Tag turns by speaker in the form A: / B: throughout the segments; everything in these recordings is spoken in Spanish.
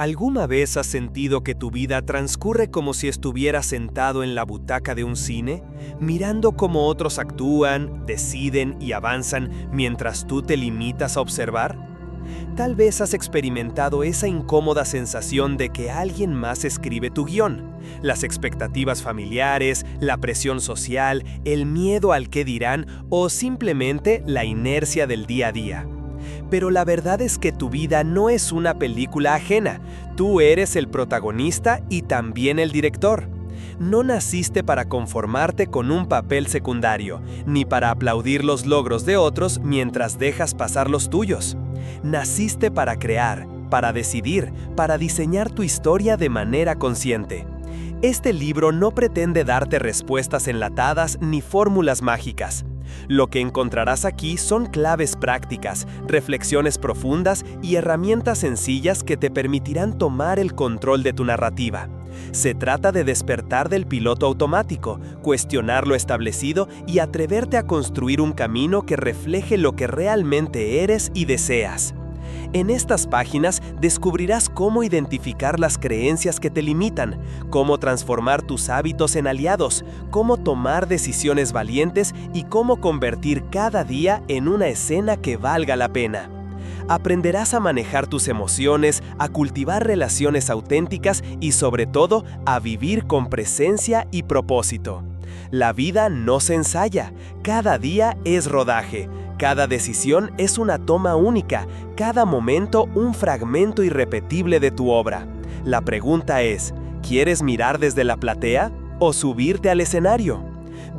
A: ¿Alguna vez has sentido que tu vida transcurre como si estuvieras sentado en la butaca de un cine, mirando cómo otros actúan, deciden y avanzan mientras tú te limitas a observar? Tal vez has experimentado esa incómoda sensación de que alguien más escribe tu guión. Las expectativas familiares, la presión social, el miedo al qué dirán o simplemente la inercia del día a día. Pero la verdad es que tu vida no es una película ajena. Tú eres el protagonista y también el director. No naciste para conformarte con un papel secundario, ni para aplaudir los logros de otros mientras dejas pasar los tuyos. Naciste para crear, para decidir, para diseñar tu historia de manera consciente. Este libro no pretende darte respuestas enlatadas ni fórmulas mágicas. Lo que encontrarás aquí son claves prácticas, reflexiones profundas y herramientas sencillas que te permitirán tomar el control de tu narrativa. Se trata de despertar del piloto automático, cuestionar lo establecido y atreverte a construir un camino que refleje lo que realmente eres y deseas. En estas páginas descubrirás cómo identificar las creencias que te limitan, cómo transformar tus hábitos en aliados, cómo tomar decisiones valientes y cómo convertir cada día en una escena que valga la pena. Aprenderás a manejar tus emociones, a cultivar relaciones auténticas y sobre todo a vivir con presencia y propósito. La vida no se ensaya, cada día es rodaje. Cada decisión es una toma única, cada momento un fragmento irrepetible de tu obra. La pregunta es, ¿quieres mirar desde la platea o subirte al escenario?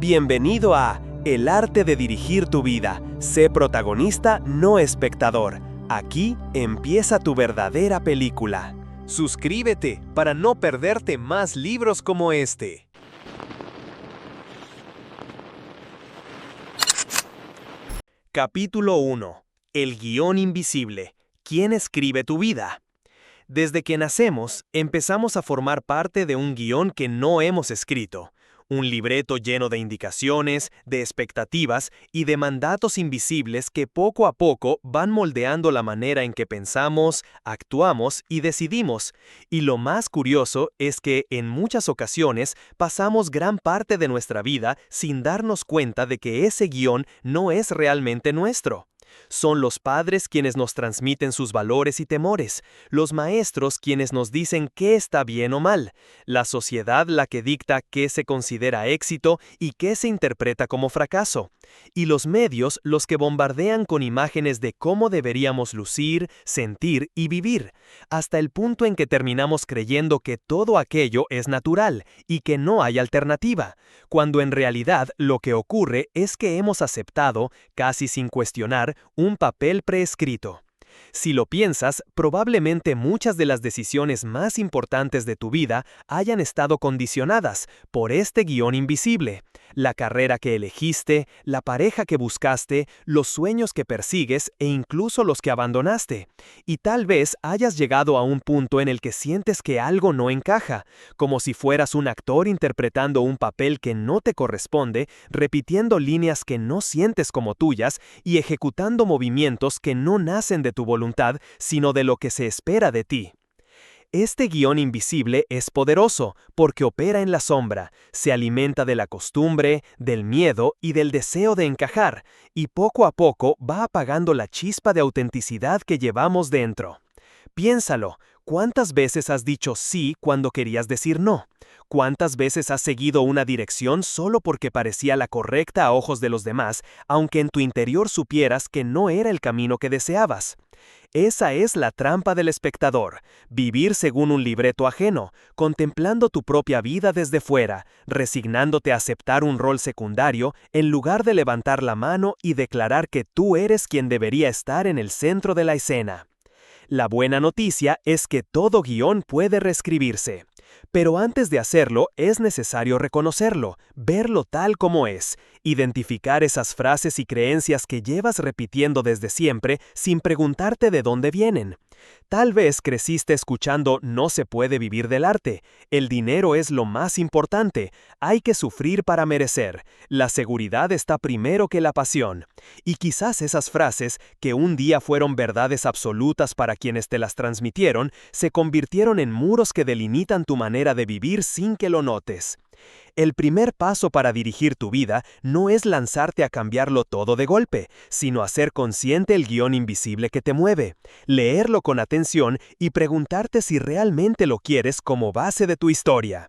A: Bienvenido a El arte de dirigir tu vida. Sé protagonista, no espectador. Aquí empieza tu verdadera película. Suscríbete para no perderte más libros como este. Capítulo 1. El guión invisible. ¿Quién escribe tu vida? Desde que nacemos, empezamos a formar parte de un guión que no hemos escrito. Un libreto lleno de indicaciones, de expectativas y de mandatos invisibles que poco a poco van moldeando la manera en que pensamos, actuamos y decidimos. Y lo más curioso es que, en muchas ocasiones, pasamos gran parte de nuestra vida sin darnos cuenta de que ese guión no es realmente nuestro. Son los padres quienes nos transmiten sus valores y temores, los maestros quienes nos dicen qué está bien o mal, la sociedad la que dicta qué se considera éxito y qué se interpreta como fracaso, y los medios los que bombardean con imágenes de cómo deberíamos lucir, sentir y vivir, hasta el punto en que terminamos creyendo que todo aquello es natural y que no hay alternativa, cuando en realidad lo que ocurre es que hemos aceptado, casi sin cuestionar, un papel preescrito. Si lo piensas, probablemente muchas de las decisiones más importantes de tu vida hayan estado condicionadas por este guión invisible. La carrera que elegiste, la pareja que buscaste, los sueños que persigues e incluso los que abandonaste. Y tal vez hayas llegado a un punto en el que sientes que algo no encaja, como si fueras un actor interpretando un papel que no te corresponde, repitiendo líneas que no sientes como tuyas y ejecutando movimientos que no nacen de tu voluntad, sino de lo que se espera de ti. Este guión invisible es poderoso porque opera en la sombra, se alimenta de la costumbre, del miedo y del deseo de encajar, y poco a poco va apagando la chispa de autenticidad que llevamos dentro. Piénsalo, ¿cuántas veces has dicho sí cuando querías decir no? ¿Cuántas veces has seguido una dirección solo porque parecía la correcta a ojos de los demás, aunque en tu interior supieras que no era el camino que deseabas? Esa es la trampa del espectador, vivir según un libreto ajeno, contemplando tu propia vida desde fuera, resignándote a aceptar un rol secundario en lugar de levantar la mano y declarar que tú eres quien debería estar en el centro de la escena. La buena noticia es que todo guión puede reescribirse. Pero antes de hacerlo, es necesario reconocerlo, verlo tal como es, identificar esas frases y creencias que llevas repitiendo desde siempre sin preguntarte de dónde vienen. Tal vez creciste escuchando "no se puede vivir del arte", "el dinero es lo más importante", "hay que sufrir para merecer", "la seguridad está primero que la pasión". Y quizás esas frases, que un día fueron verdades absolutas para quienes te las transmitieron, se convirtieron en muros que delimitan tu manera de vivir sin que lo notes. El primer paso para dirigir tu vida no es lanzarte a cambiarlo todo de golpe, sino hacer consciente el guión invisible que te mueve, leerlo con atención y preguntarte si realmente lo quieres como base de tu historia.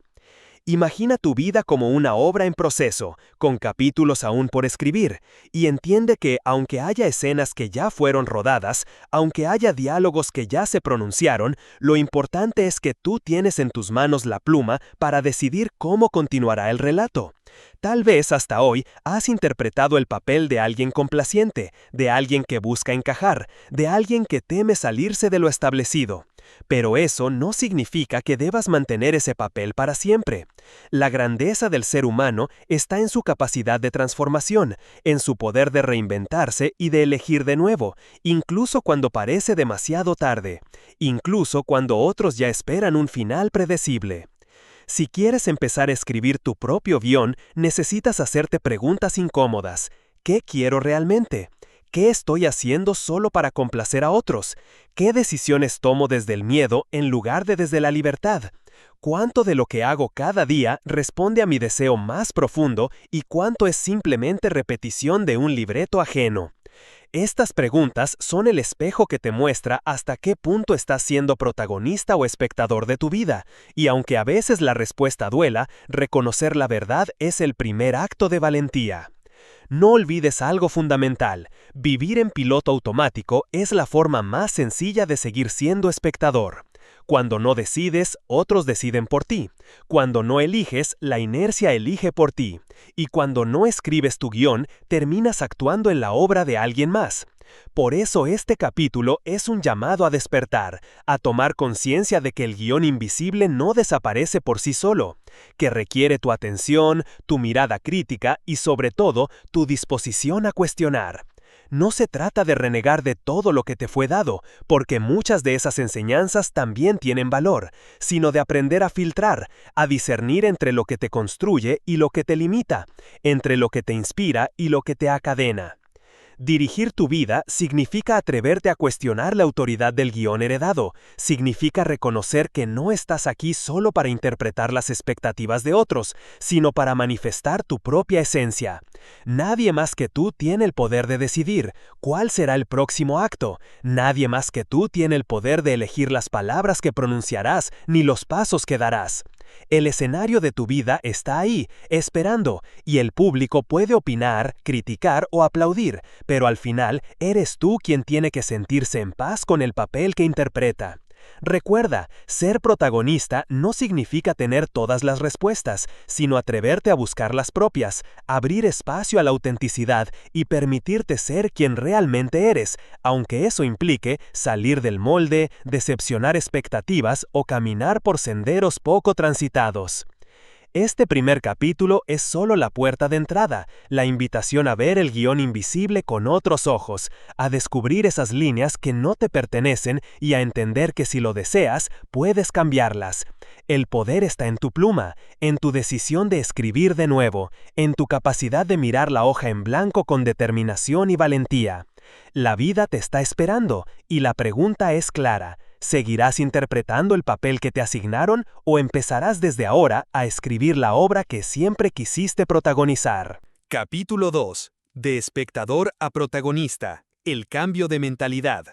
A: Imagina tu vida como una obra en proceso, con capítulos aún por escribir, y entiende que aunque haya escenas que ya fueron rodadas, aunque haya diálogos que ya se pronunciaron, lo importante es que tú tienes en tus manos la pluma para decidir cómo continuará el relato. Tal vez hasta hoy has interpretado el papel de alguien complaciente, de alguien que busca encajar, de alguien que teme salirse de lo establecido. Pero eso no significa que debas mantener ese papel para siempre. La grandeza del ser humano está en su capacidad de transformación, en su poder de reinventarse y de elegir de nuevo, incluso cuando parece demasiado tarde, incluso cuando otros ya esperan un final predecible. Si quieres empezar a escribir tu propio guión, necesitas hacerte preguntas incómodas. ¿Qué quiero realmente? ¿Qué estoy haciendo solo para complacer a otros? ¿Qué decisiones tomo desde el miedo en lugar de desde la libertad? ¿Cuánto de lo que hago cada día responde a mi deseo más profundo y cuánto es simplemente repetición de un libreto ajeno? Estas preguntas son el espejo que te muestra hasta qué punto estás siendo protagonista o espectador de tu vida, y aunque a veces la respuesta duela, reconocer la verdad es el primer acto de valentía. No olvides algo fundamental: vivir en piloto automático es la forma más sencilla de seguir siendo espectador. Cuando no decides, otros deciden por ti. Cuando no eliges, la inercia elige por ti. Y cuando no escribes tu guión, terminas actuando en la obra de alguien más. Por eso este capítulo es un llamado a despertar, a tomar conciencia de que el guión invisible no desaparece por sí solo, que requiere tu atención, tu mirada crítica y sobre todo tu disposición a cuestionar. No se trata de renegar de todo lo que te fue dado, porque muchas de esas enseñanzas también tienen valor, sino de aprender a filtrar, a discernir entre lo que te construye y lo que te limita, entre lo que te inspira y lo que te acadena. Dirigir tu vida significa atreverte a cuestionar la autoridad del guión heredado, significa reconocer que no estás aquí solo para interpretar las expectativas de otros, sino para manifestar tu propia esencia. Nadie más que tú tiene el poder de decidir cuál será el próximo acto, nadie más que tú tiene el poder de elegir las palabras que pronunciarás ni los pasos que darás. El escenario de tu vida está ahí, esperando, y el público puede opinar, criticar o aplaudir, pero al final eres tú quien tiene que sentirse en paz con el papel que interpreta. Recuerda, ser protagonista no significa tener todas las respuestas, sino atreverte a buscar las propias, abrir espacio a la autenticidad y permitirte ser quien realmente eres, aunque eso implique salir del molde, decepcionar expectativas o caminar por senderos poco transitados. Este primer capítulo es solo la puerta de entrada, la invitación a ver el guión invisible con otros ojos, a descubrir esas líneas que no te pertenecen y a entender que si lo deseas, puedes cambiarlas. El poder está en tu pluma, en tu decisión de escribir de nuevo, en tu capacidad de mirar la hoja en blanco con determinación y valentía. La vida te está esperando y la pregunta es clara: ¿seguirás interpretando el papel que te asignaron o empezarás desde ahora a escribir la obra que siempre quisiste protagonizar?
B: Capítulo 2. De espectador a protagonista. El cambio de mentalidad.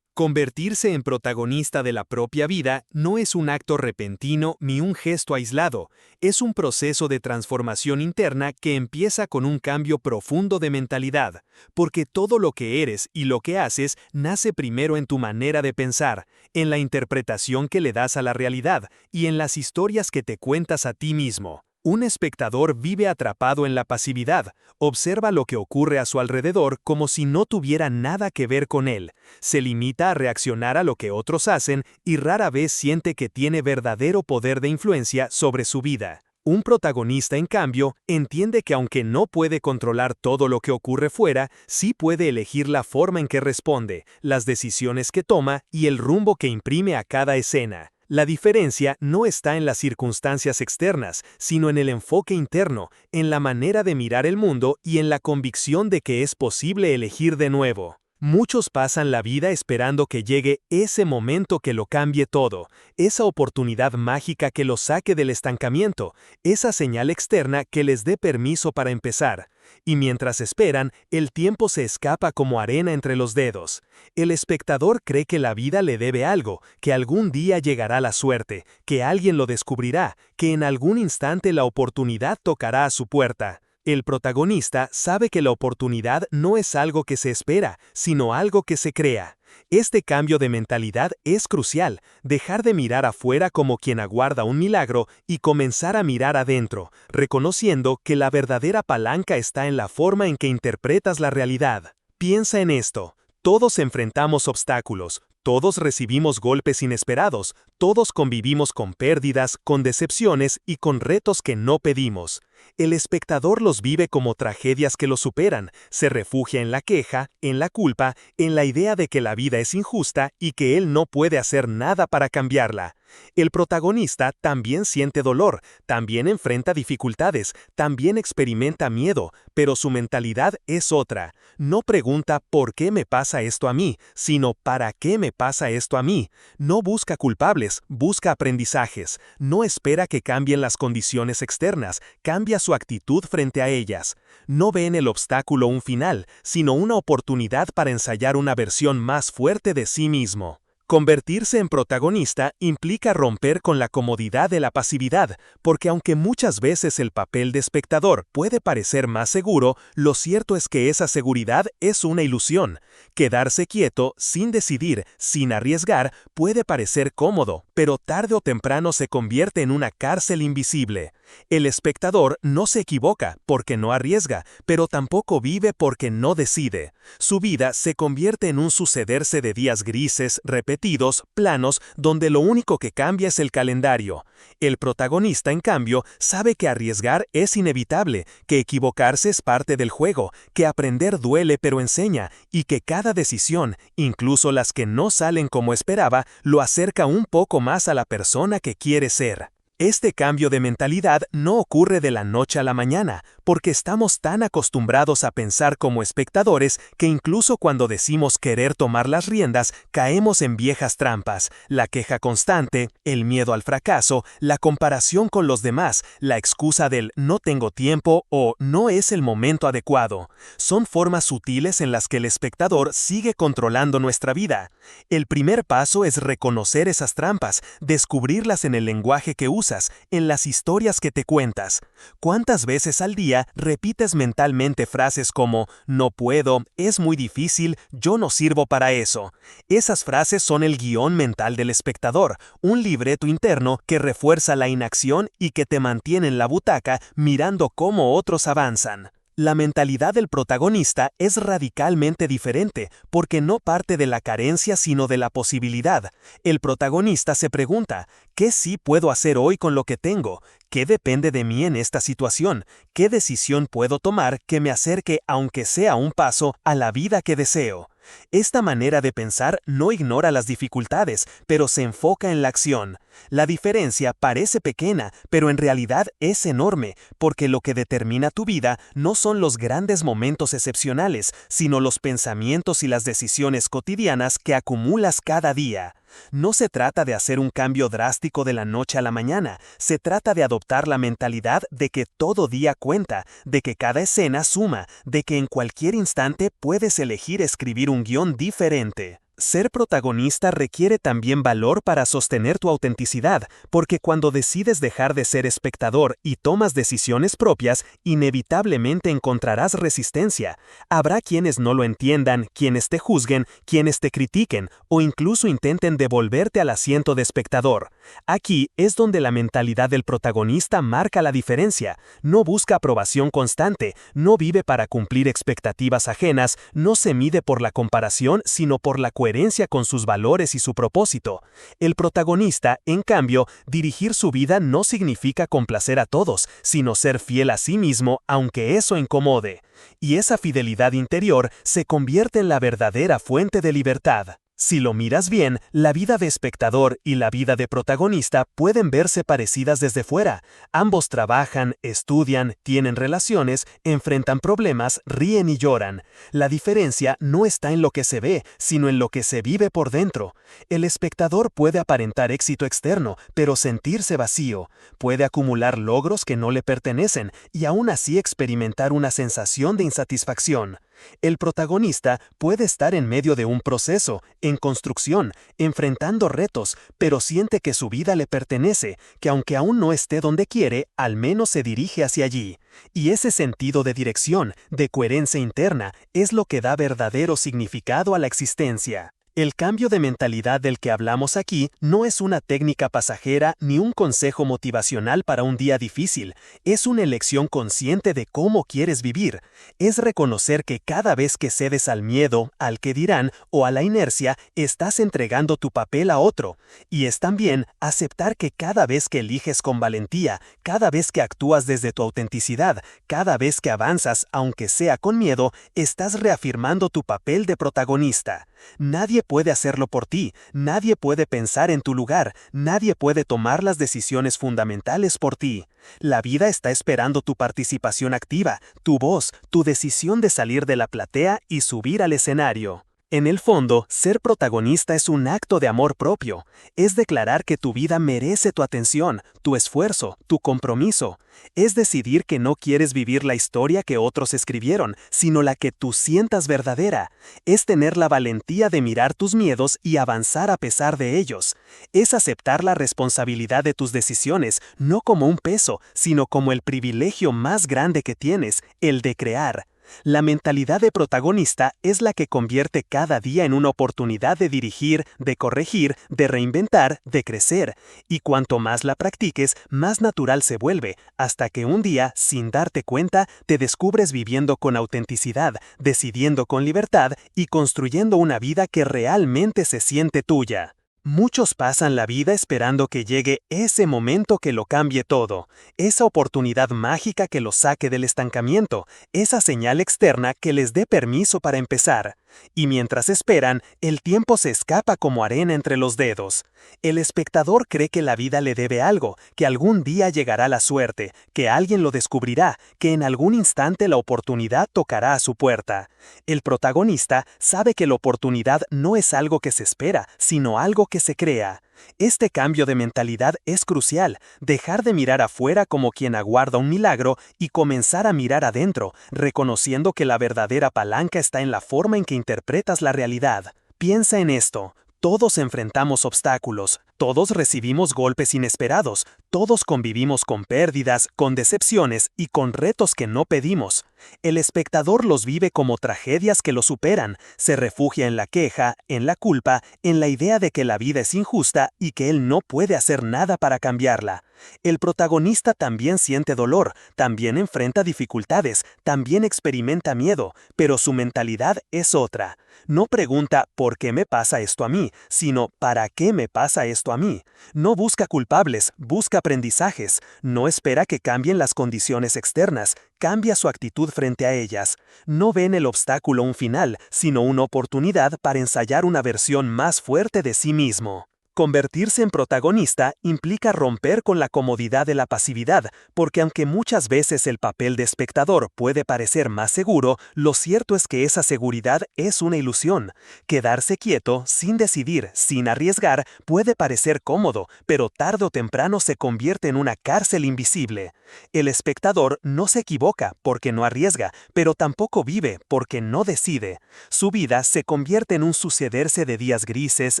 B: Convertirse en protagonista de la propia vida no es un acto repentino ni un gesto aislado, es un proceso de transformación interna que empieza con un cambio profundo de mentalidad, porque todo lo que eres y lo que haces nace primero en tu manera de pensar, en la interpretación que le das a la realidad y en las historias que te cuentas a ti mismo. Un espectador vive atrapado en la pasividad, observa lo que ocurre a su alrededor como si no tuviera nada que ver con él, se limita a reaccionar a lo que otros hacen y rara vez siente que tiene verdadero poder de influencia sobre su vida. Un protagonista, en cambio, entiende que aunque no puede controlar todo lo que ocurre fuera, sí puede elegir la forma en que responde, las decisiones que toma y el rumbo que imprime a cada escena. La diferencia no está en las circunstancias externas, sino en el enfoque interno, en la manera de mirar el mundo y en la convicción de que es posible elegir de nuevo. Muchos pasan la vida esperando que llegue ese momento que lo cambie todo, esa oportunidad mágica que los saque del estancamiento, esa señal externa que les dé permiso para empezar. Y mientras esperan, el tiempo se escapa como arena entre los dedos. El espectador cree que la vida le debe algo, que algún día llegará la suerte, que alguien lo descubrirá, que en algún instante la oportunidad tocará a su puerta. El protagonista sabe que la oportunidad no es algo que se espera, sino algo que se crea. Este cambio de mentalidad es crucial, dejar de mirar afuera como quien aguarda un milagro y comenzar a mirar adentro, reconociendo que la verdadera palanca está en la forma en que interpretas la realidad. Piensa en esto, todos enfrentamos obstáculos, todos recibimos golpes inesperados, todos convivimos con pérdidas, con decepciones y con retos que no pedimos. El espectador los vive como tragedias que lo superan, se refugia en la queja, en la culpa, en la idea de que la vida es injusta y que él no puede hacer nada para cambiarla. El protagonista también siente dolor, también enfrenta dificultades, también experimenta miedo, pero su mentalidad es otra. No pregunta ¿por qué me pasa esto a mí?, sino ¿para qué me pasa esto a mí? No busca culpables, busca aprendizajes. No espera que cambien las condiciones externas, cambia su actitud frente a ellas. No ve en el obstáculo un final, sino una oportunidad para ensayar una versión más fuerte de sí mismo. Convertirse en protagonista implica romper con la comodidad de la pasividad, porque aunque muchas veces el papel de espectador puede parecer más seguro, lo cierto es que esa seguridad es una ilusión. Quedarse quieto, sin decidir, sin arriesgar, puede parecer cómodo, pero tarde o temprano se convierte en una cárcel invisible. El espectador no se equivoca porque no arriesga, pero tampoco vive porque no decide. Su vida se convierte en un sucederse de días grises, repetidos, planos, donde lo único que cambia es el calendario. El protagonista, en cambio, sabe que arriesgar es inevitable, que equivocarse es parte del juego, que aprender duele pero enseña, y que cada decisión, incluso las que no salen como esperaba, lo acerca un poco más a la persona que quiere ser. Este cambio de mentalidad no ocurre de la noche a la mañana, porque estamos tan acostumbrados a pensar como espectadores que incluso cuando decimos querer tomar las riendas, caemos en viejas trampas: la queja constante, el miedo al fracaso, la comparación con los demás, la excusa del no tengo tiempo o no es el momento adecuado. Son formas sutiles en las que el espectador sigue controlando nuestra vida. El primer paso es reconocer esas trampas, descubrirlas en el lenguaje que usas, en las historias que te cuentas. ¿Cuántas veces al día repites mentalmente frases como no puedo, es muy difícil, yo no sirvo para eso? Esas frases son el guión mental del espectador, un libreto interno que refuerza la inacción y que te mantiene en la butaca mirando cómo otros avanzan. La mentalidad del protagonista es radicalmente diferente, porque no parte de la carencia sino de la posibilidad. El protagonista se pregunta, ¿qué sí puedo hacer hoy con lo que tengo? ¿Qué depende de mí en esta situación? ¿Qué decisión puedo tomar que me acerque, aunque sea un paso, a la vida que deseo? Esta manera de pensar no ignora las dificultades, pero se enfoca en la acción. La diferencia parece pequeña, pero en realidad es enorme, porque lo que determina tu vida no son los grandes momentos excepcionales, sino los pensamientos y las decisiones cotidianas que acumulas cada día. No se trata de hacer un cambio drástico de la noche a la mañana, se trata de adoptar la mentalidad de que todo día cuenta, de que cada escena suma, de que en cualquier instante puedes elegir escribir un guión diferente. Ser protagonista requiere también valor para sostener tu autenticidad, porque cuando decides dejar de ser espectador y tomas decisiones propias, inevitablemente encontrarás resistencia. Habrá quienes no lo entiendan, quienes te juzguen, quienes te critiquen o incluso intenten devolverte al asiento de espectador. Aquí es donde la mentalidad del protagonista marca la diferencia. No busca aprobación constante, no vive para cumplir expectativas ajenas, no se mide por la comparación, sino por la coherencia con sus valores y su propósito. El protagonista, en cambio, dirigir su vida no significa complacer a todos, sino ser fiel a sí mismo, aunque eso incomode. Y esa fidelidad interior se convierte en la verdadera fuente de libertad. Si lo miras bien, la vida de espectador y la vida de protagonista pueden verse parecidas desde fuera. Ambos trabajan, estudian, tienen relaciones, enfrentan problemas, ríen y lloran. La diferencia no está en lo que se ve, sino en lo que se vive por dentro. El espectador puede aparentar éxito externo, pero sentirse vacío. Puede acumular logros que no le pertenecen y aún así experimentar una sensación de insatisfacción. El protagonista puede estar en medio de un proceso, en construcción, enfrentando retos, pero siente que su vida le pertenece, que aunque aún no esté donde quiere, al menos se dirige hacia allí. Y ese sentido de dirección, de coherencia interna, es lo que da verdadero significado a la existencia. El cambio de mentalidad del que hablamos aquí no es una técnica pasajera ni un consejo motivacional para un día difícil, es una elección consciente de cómo quieres vivir. Es reconocer que cada vez que cedes al miedo, al que dirán o a la inercia, estás entregando tu papel a otro. Y es también aceptar que cada vez que eliges con valentía, cada vez que actúas desde tu autenticidad, cada vez que avanzas, aunque sea con miedo, estás reafirmando tu papel de protagonista. Nadie puede hacerlo por ti, nadie puede pensar en tu lugar, nadie puede tomar las decisiones fundamentales por ti. La vida está esperando tu participación activa, tu voz, tu decisión de salir de la platea y subir al escenario. En el fondo, ser protagonista es un acto de amor propio. Es declarar que tu vida merece tu atención, tu esfuerzo, tu compromiso. Es decidir que no quieres vivir la historia que otros escribieron, sino la que tú sientas verdadera. Es tener la valentía de mirar tus miedos y avanzar a pesar de ellos. Es aceptar la responsabilidad de tus decisiones, no como un peso, sino como el privilegio más grande que tienes, el de crear. La mentalidad de protagonista es la que convierte cada día en una oportunidad de dirigir, de corregir, de reinventar, de crecer. Y cuanto más la practiques, más natural se vuelve, hasta que un día, sin darte cuenta, te descubres viviendo con autenticidad, decidiendo con libertad y construyendo una vida que realmente se siente tuya. Muchos pasan la vida esperando que llegue ese momento que lo cambie todo, esa oportunidad mágica que los saque del estancamiento, esa señal externa que les dé permiso para empezar. Y mientras esperan, el tiempo se escapa como arena entre los dedos. El espectador cree que la vida le debe algo, que algún día llegará la suerte, que alguien lo descubrirá, que en algún instante la oportunidad tocará a su puerta. El protagonista sabe que la oportunidad no es algo que se espera, sino algo que se crea. Este cambio de mentalidad es crucial, dejar de mirar afuera como quien aguarda un milagro y comenzar a mirar adentro, reconociendo que la verdadera palanca está en la forma en que interpretas la realidad. Piensa en esto. Todos enfrentamos obstáculos, todos recibimos golpes inesperados, todos convivimos con pérdidas, con decepciones y con retos que no pedimos. El espectador los vive como tragedias que lo superan, se refugia en la queja, en la culpa, en la idea de que la vida es injusta y que él no puede hacer nada para cambiarla. El protagonista también siente dolor, también enfrenta dificultades, también experimenta miedo, pero su mentalidad es otra. No pregunta ¿por qué me pasa esto a mí?, sino ¿para qué me pasa esto a mí? No busca culpables, busca aprendizajes. No espera que cambien las condiciones externas, cambia su actitud frente a ellas. No ve en el obstáculo un final, sino una oportunidad para ensayar una versión más fuerte de sí mismo. Convertirse en protagonista implica romper con la comodidad de la pasividad, porque aunque muchas veces el papel de espectador puede parecer más seguro, lo cierto es que esa seguridad es una ilusión. Quedarse quieto, sin decidir, sin arriesgar, puede parecer cómodo, pero tarde o temprano se convierte en una cárcel invisible. El espectador no se equivoca porque no arriesga, pero tampoco vive porque no decide. Su vida se convierte en un sucederse de días grises,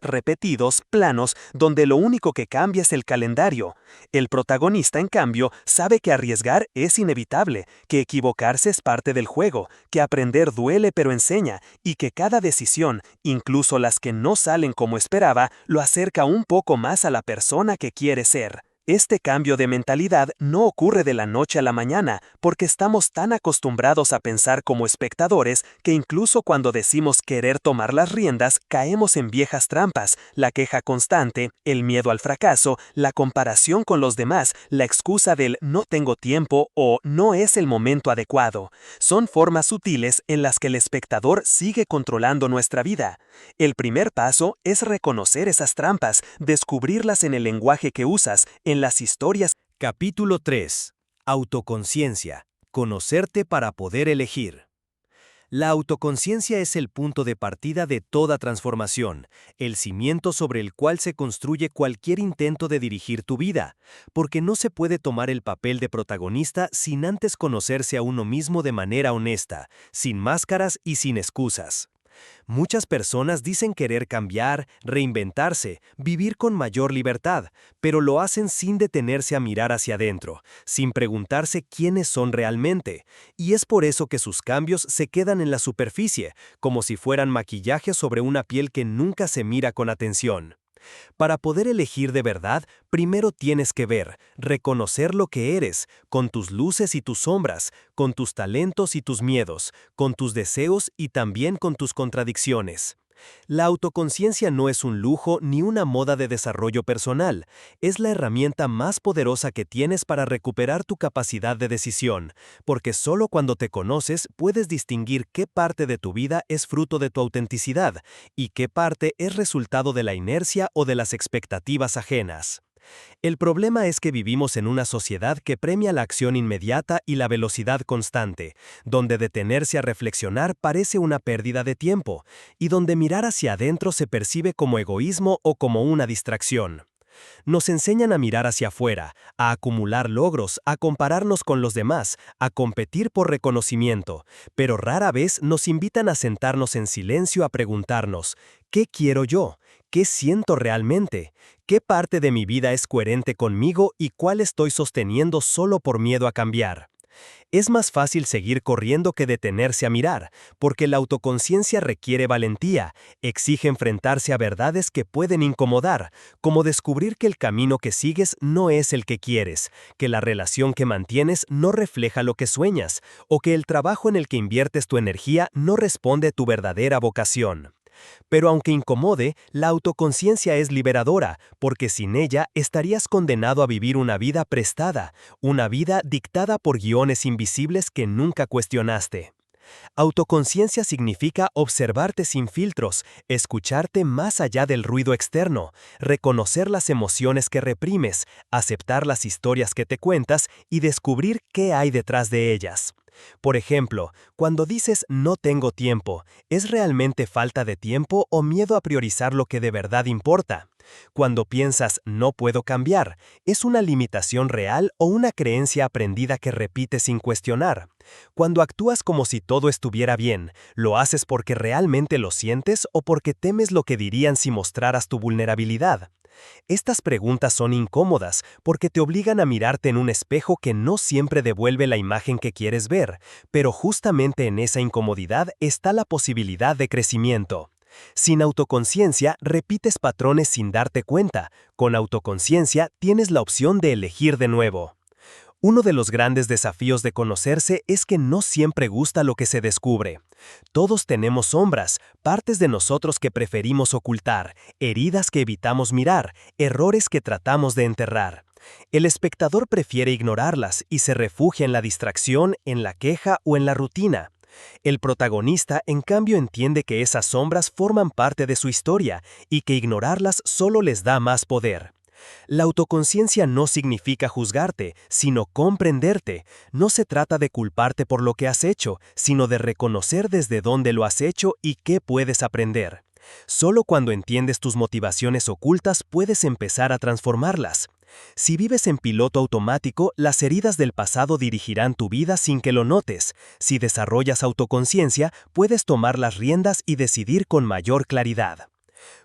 B: repetidos, planos, humanos donde lo único que cambia es el calendario. El protagonista, en cambio, sabe que arriesgar es inevitable, que equivocarse es parte del juego, que aprender duele pero enseña, y que cada decisión, incluso las que no salen como esperaba, lo acerca un poco más a la persona que quiere ser. Este cambio de mentalidad no ocurre de la noche a la mañana, porque estamos tan acostumbrados a pensar como espectadores que incluso cuando decimos querer tomar las riendas, caemos en viejas trampas: la queja constante, el miedo al fracaso, la comparación con los demás, la excusa del no tengo tiempo o no es el momento adecuado. Son formas sutiles en las que el espectador sigue controlando nuestra vida. El primer paso es reconocer esas trampas, descubrirlas en el lenguaje que usas, en las historias.
A: Capítulo 3. Autoconciencia. Conocerte para poder elegir. La autoconciencia es el punto de partida de toda transformación, el cimiento sobre el cual se construye cualquier intento de dirigir tu vida, porque no se puede tomar el papel de protagonista sin antes conocerse a uno mismo de manera honesta, sin máscaras y sin excusas. Muchas personas dicen querer cambiar, reinventarse, vivir con mayor libertad, pero lo hacen sin detenerse a mirar hacia adentro, sin preguntarse quiénes son realmente, y es por eso que sus cambios se quedan en la superficie, como si fueran maquillaje sobre una piel que nunca se mira con atención. Para poder elegir de verdad, primero tienes que ver, reconocer lo que eres, con tus luces y tus sombras, con tus talentos y tus miedos, con tus deseos y también con tus contradicciones. La autoconciencia no es un lujo ni una moda de desarrollo personal, es la herramienta más poderosa que tienes para recuperar tu capacidad de decisión, porque solo cuando te conoces puedes distinguir qué parte de tu vida es fruto de tu autenticidad y qué parte es resultado de la inercia o de las expectativas ajenas. El problema es que vivimos en una sociedad que premia la acción inmediata y la velocidad constante, donde detenerse a reflexionar parece una pérdida de tiempo, y donde mirar hacia adentro se percibe como egoísmo o como una distracción. Nos enseñan a mirar hacia afuera, a acumular logros, a compararnos con los demás, a competir por reconocimiento, pero rara vez nos invitan a sentarnos en silencio a preguntarnos: ¿qué quiero yo? ¿Qué siento realmente? ¿Qué parte de mi vida es coherente conmigo y cuál estoy sosteniendo solo por miedo a cambiar? Es más fácil seguir corriendo que detenerse a mirar, porque la autoconciencia requiere valentía, exige enfrentarse a verdades que pueden incomodar, como descubrir que el camino que sigues no es el que quieres, que la relación que mantienes no refleja lo que sueñas, o que el trabajo en el que inviertes tu energía no responde a tu verdadera vocación. Pero aunque incomode, la autoconciencia es liberadora, porque sin ella estarías condenado a vivir una vida prestada, una vida dictada por guiones invisibles que nunca cuestionaste. Autoconciencia significa observarte sin filtros, escucharte más allá del ruido externo, reconocer las emociones que reprimes, aceptar las historias que te cuentas y descubrir qué hay detrás de ellas. Por ejemplo, cuando dices no tengo tiempo, ¿es realmente falta de tiempo o miedo a priorizar lo que de verdad importa? Cuando piensas no puedo cambiar, ¿es una limitación real o una creencia aprendida que repites sin cuestionar? Cuando actúas como si todo estuviera bien, ¿lo haces porque realmente lo sientes o porque temes lo que dirían si mostraras tu vulnerabilidad? Estas preguntas son incómodas porque te obligan a mirarte en un espejo que no siempre devuelve la imagen que quieres ver, pero justamente en esa incomodidad está la posibilidad de crecimiento. Sin autoconciencia, repites patrones sin darte cuenta. Con autoconciencia, tienes la opción de elegir de nuevo. Uno de los grandes desafíos de conocerse es que no siempre gusta lo que se descubre. Todos tenemos sombras, partes de nosotros que preferimos ocultar, heridas que evitamos mirar, errores que tratamos de enterrar. El espectador prefiere ignorarlas y se refugia en la distracción, en la queja o en la rutina. El protagonista, en cambio, entiende que esas sombras forman parte de su historia y que ignorarlas solo les da más poder. La autoconciencia no significa juzgarte, sino comprenderte. No se trata de culparte por lo que has hecho, sino de reconocer desde dónde lo has hecho y qué puedes aprender. Solo cuando entiendes tus motivaciones ocultas puedes empezar a transformarlas. Si vives en piloto automático, las heridas del pasado dirigirán tu vida sin que lo notes. Si desarrollas autoconciencia, puedes tomar las riendas y decidir con mayor claridad.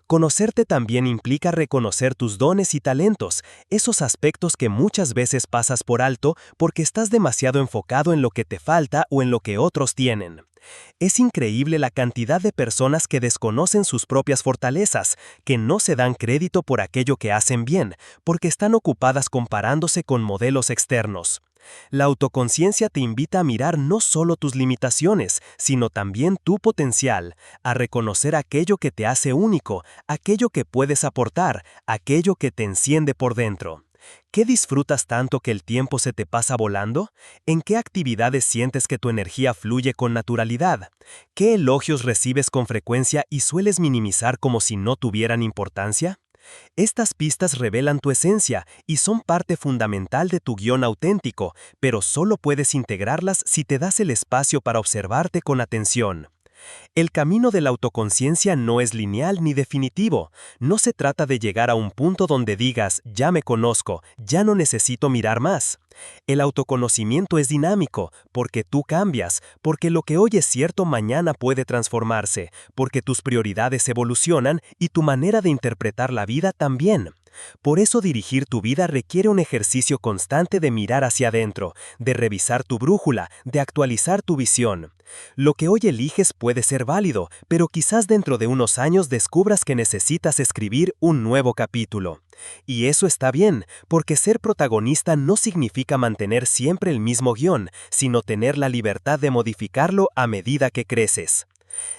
A: Conocerte también implica reconocer tus dones y talentos, esos aspectos que muchas veces pasas por alto porque estás demasiado enfocado en lo que te falta o en lo que otros tienen. Es increíble la cantidad de personas que desconocen sus propias fortalezas, que no se dan crédito por aquello que hacen bien, porque están ocupadas comparándose con modelos externos. La autoconciencia te invita a mirar no solo tus limitaciones, sino también tu potencial, a reconocer aquello que te hace único, aquello que puedes aportar, aquello que te enciende por dentro. ¿Qué disfrutas tanto que el tiempo se te pasa volando? ¿En qué actividades sientes que tu energía fluye con naturalidad? ¿Qué elogios recibes con frecuencia y sueles minimizar como si no tuvieran importancia? Estas pistas revelan tu esencia y son parte fundamental de tu guión auténtico, pero solo puedes integrarlas si te das el espacio para observarte con atención. El camino de la autoconciencia no es lineal ni definitivo. No se trata de llegar a un punto donde digas, ya me conozco, ya no necesito mirar más. El autoconocimiento es dinámico, porque tú cambias, porque lo que hoy es cierto mañana puede transformarse, porque tus prioridades evolucionan y tu manera de interpretar la vida también. Por eso dirigir tu vida requiere un ejercicio constante de mirar hacia adentro, de revisar tu brújula, de actualizar tu visión. Lo que hoy eliges puede ser válido, pero quizás dentro de unos años descubras que necesitas escribir un nuevo capítulo. Y eso está bien, porque ser protagonista no significa mantener siempre el mismo guión, sino tener la libertad de modificarlo a medida que creces.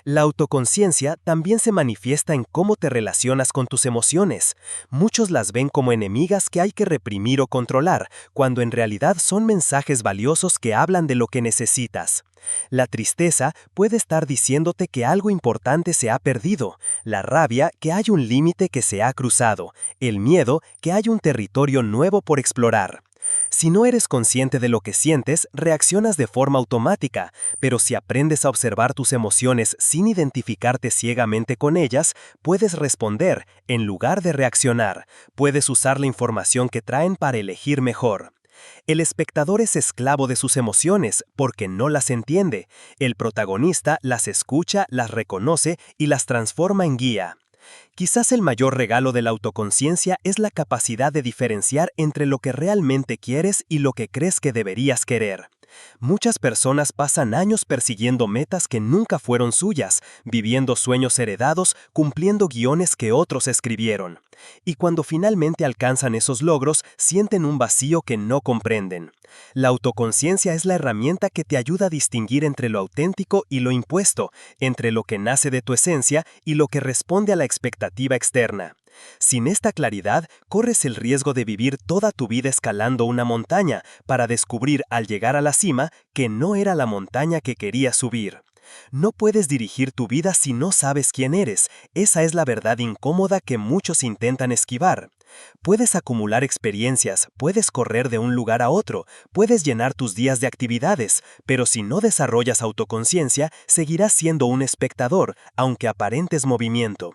A: La autoconciencia también se manifiesta en cómo te relacionas con tus emociones. Muchos las ven como enemigas que hay que reprimir o controlar, cuando en realidad son mensajes valiosos que hablan de lo que necesitas. La tristeza puede estar diciéndote que algo importante se ha perdido, la rabia que hay un límite que se ha cruzado, el miedo que hay un territorio nuevo por explorar. Si no eres consciente de lo que sientes, reaccionas de forma automática, pero si aprendes a observar tus emociones sin identificarte ciegamente con ellas, puedes responder en lugar de reaccionar. Puedes usar la información que traen para elegir mejor. El espectador es esclavo de sus emociones porque no las entiende. El protagonista las escucha, las reconoce y las transforma en guía. Quizás el mayor regalo de la autoconciencia es la capacidad de diferenciar entre lo que realmente quieres y lo que crees que deberías querer. Muchas personas pasan años persiguiendo metas que nunca fueron suyas, viviendo sueños heredados, cumpliendo guiones que otros escribieron. Y cuando finalmente alcanzan esos logros, sienten un vacío que no comprenden. La autoconciencia es la herramienta que te ayuda a distinguir entre lo auténtico y lo impuesto, entre lo que nace de tu esencia y lo que responde a la expectativa externa. Sin esta claridad, corres el riesgo de vivir toda tu vida escalando una montaña para descubrir al llegar a la cima que no era la montaña que querías subir. No puedes dirigir tu vida si no sabes quién eres. Esa es la verdad incómoda que muchos intentan esquivar. Puedes acumular experiencias, puedes correr de un lugar a otro, puedes llenar tus días de actividades, pero si no desarrollas autoconciencia, seguirás siendo un espectador, aunque aparentes movimiento.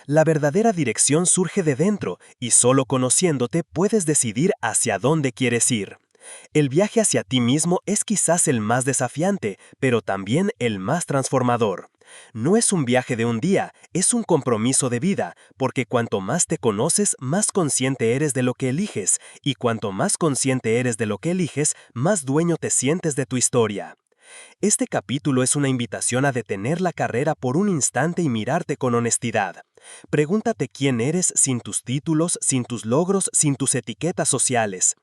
A: La verdadera dirección surge de dentro, y solo conociéndote puedes decidir hacia dónde quieres ir. El viaje hacia ti mismo es quizás el más desafiante, pero también el más transformador. No es un viaje de un día, es un compromiso de vida, porque cuanto más te conoces, más consciente eres de lo que eliges, y cuanto más consciente eres de lo que eliges, más dueño te sientes de tu historia. Este capítulo es una invitación a detener la carrera por un instante y mirarte con honestidad. Pregúntate quién eres sin tus títulos, sin tus logros, sin tus etiquetas sociales.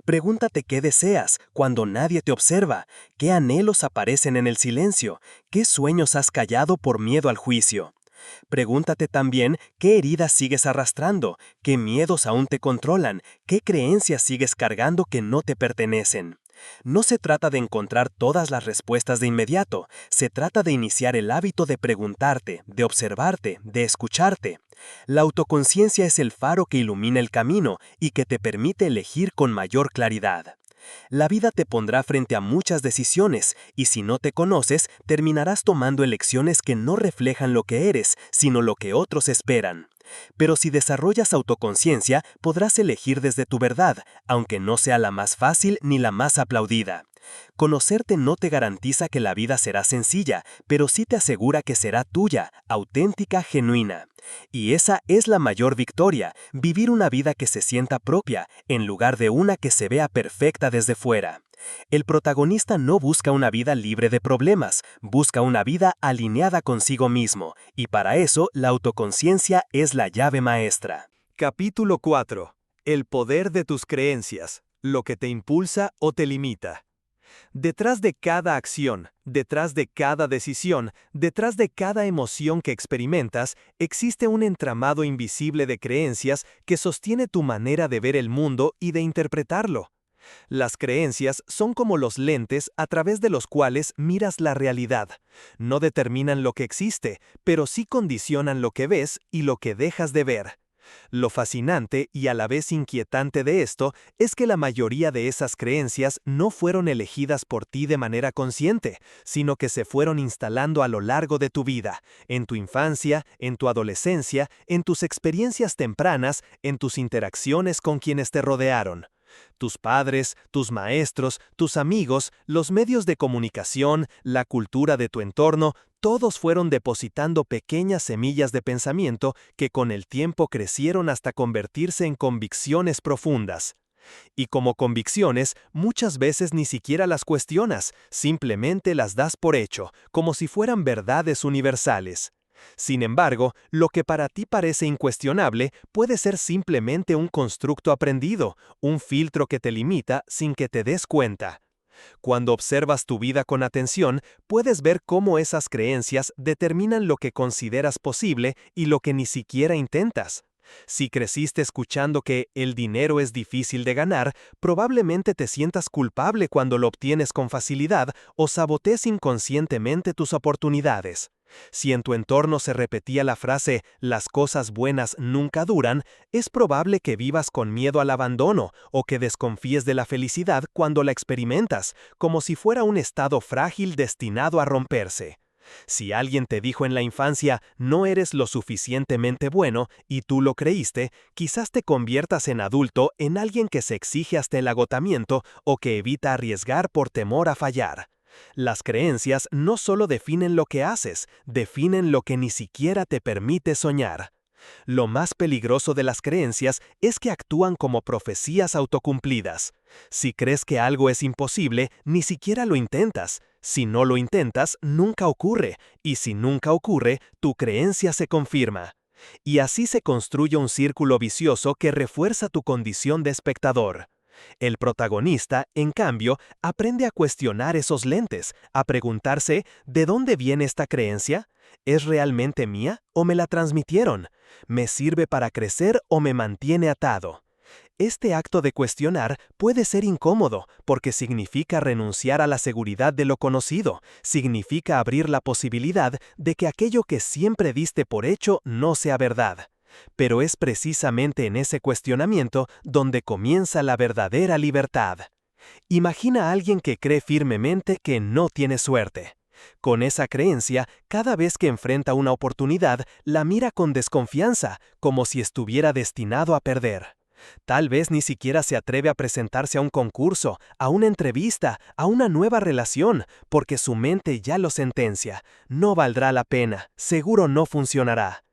A: Pregúntate qué deseas cuando nadie te observa, qué anhelos aparecen en el silencio, qué sueños has callado por miedo al juicio. Pregúntate también qué heridas sigues arrastrando, qué miedos aún te controlan, qué creencias sigues cargando que no te pertenecen. No se trata de encontrar todas las respuestas de inmediato, se trata de iniciar el hábito de preguntarte, de observarte, de escucharte. La autoconciencia es el faro que ilumina el camino y que te permite elegir con mayor claridad. La vida te pondrá frente a muchas decisiones y si no te conoces, terminarás tomando elecciones que no reflejan lo que eres, sino lo que otros esperan. Pero si desarrollas autoconciencia, podrás elegir desde tu verdad, aunque no sea la más fácil ni la más aplaudida.
C: Conocerte no te garantiza que la vida será sencilla, pero sí te asegura que será tuya, auténtica, genuina. Y esa es la mayor victoria, vivir una vida que se sienta propia, en lugar de una que se vea perfecta desde fuera. El protagonista no busca una vida libre de problemas, busca una vida alineada consigo mismo, y para eso la autoconciencia es la llave maestra.
A: Capítulo 4. El poder de tus creencias, lo que te impulsa o te limita. Detrás de cada acción, detrás de cada decisión, detrás de cada emoción que experimentas, existe un entramado invisible de creencias que sostiene tu manera de ver el mundo y de interpretarlo. Las creencias son como los lentes a través de los cuales miras la realidad. No determinan lo que existe, pero sí condicionan lo que ves y lo que dejas de ver. Lo fascinante y a la vez inquietante de esto es que la mayoría de esas creencias no fueron elegidas por ti de manera consciente, sino que se fueron instalando a lo largo de tu vida, en tu infancia, en tu adolescencia, en tus experiencias tempranas, en tus interacciones con quienes te rodearon. Tus padres, tus maestros, tus amigos, los medios de comunicación, la cultura de tu entorno, todos fueron depositando pequeñas semillas de pensamiento que con el tiempo crecieron hasta convertirse en convicciones profundas. Y como convicciones, muchas veces ni siquiera las cuestionas, simplemente las das por hecho, como si fueran verdades universales. Sin embargo, lo que para ti parece incuestionable puede ser simplemente un constructo aprendido, un filtro que te limita sin que te des cuenta. Cuando observas tu vida con atención, puedes ver cómo esas creencias determinan lo que consideras posible y lo que ni siquiera intentas. Si creciste escuchando que el dinero es difícil de ganar, probablemente te sientas culpable cuando lo obtienes con facilidad o sabotees inconscientemente tus oportunidades. Si en tu entorno se repetía la frase «las cosas buenas nunca duran», es probable que vivas con miedo al abandono o que desconfíes de la felicidad cuando la experimentas, como si fuera un estado frágil destinado a romperse. Si alguien te dijo en la infancia «no eres lo suficientemente bueno» y tú lo creíste, quizás te conviertas en adulto en alguien que se exige hasta el agotamiento o que evita arriesgar por temor a fallar. Las creencias no solo definen lo que haces, definen lo que ni siquiera te permite soñar. Lo más peligroso de las creencias es que actúan como profecías autocumplidas. Si crees que algo es imposible, ni siquiera lo intentas. Si no lo intentas, nunca ocurre, y si nunca ocurre, tu creencia se confirma. Y así se construye un círculo vicioso que refuerza tu condición de espectador. El protagonista, en cambio, aprende a cuestionar esos lentes, a preguntarse ¿de dónde viene esta creencia? ¿Es realmente mía o me la transmitieron? ¿Me sirve para crecer o me mantiene atado? Este acto de cuestionar puede ser incómodo porque significa renunciar a la seguridad de lo conocido, significa abrir la posibilidad de que aquello que siempre diste por hecho no sea verdad. Pero es precisamente en ese cuestionamiento donde comienza la verdadera libertad. Imagina a alguien que cree firmemente que no tiene suerte. Con esa creencia, cada vez que enfrenta una oportunidad, la mira con desconfianza, como si estuviera destinado a perder. Tal vez ni siquiera se atreve a presentarse a un concurso, a una entrevista, a una nueva relación, porque su mente ya lo sentencia. No valdrá la pena, seguro no funcionará.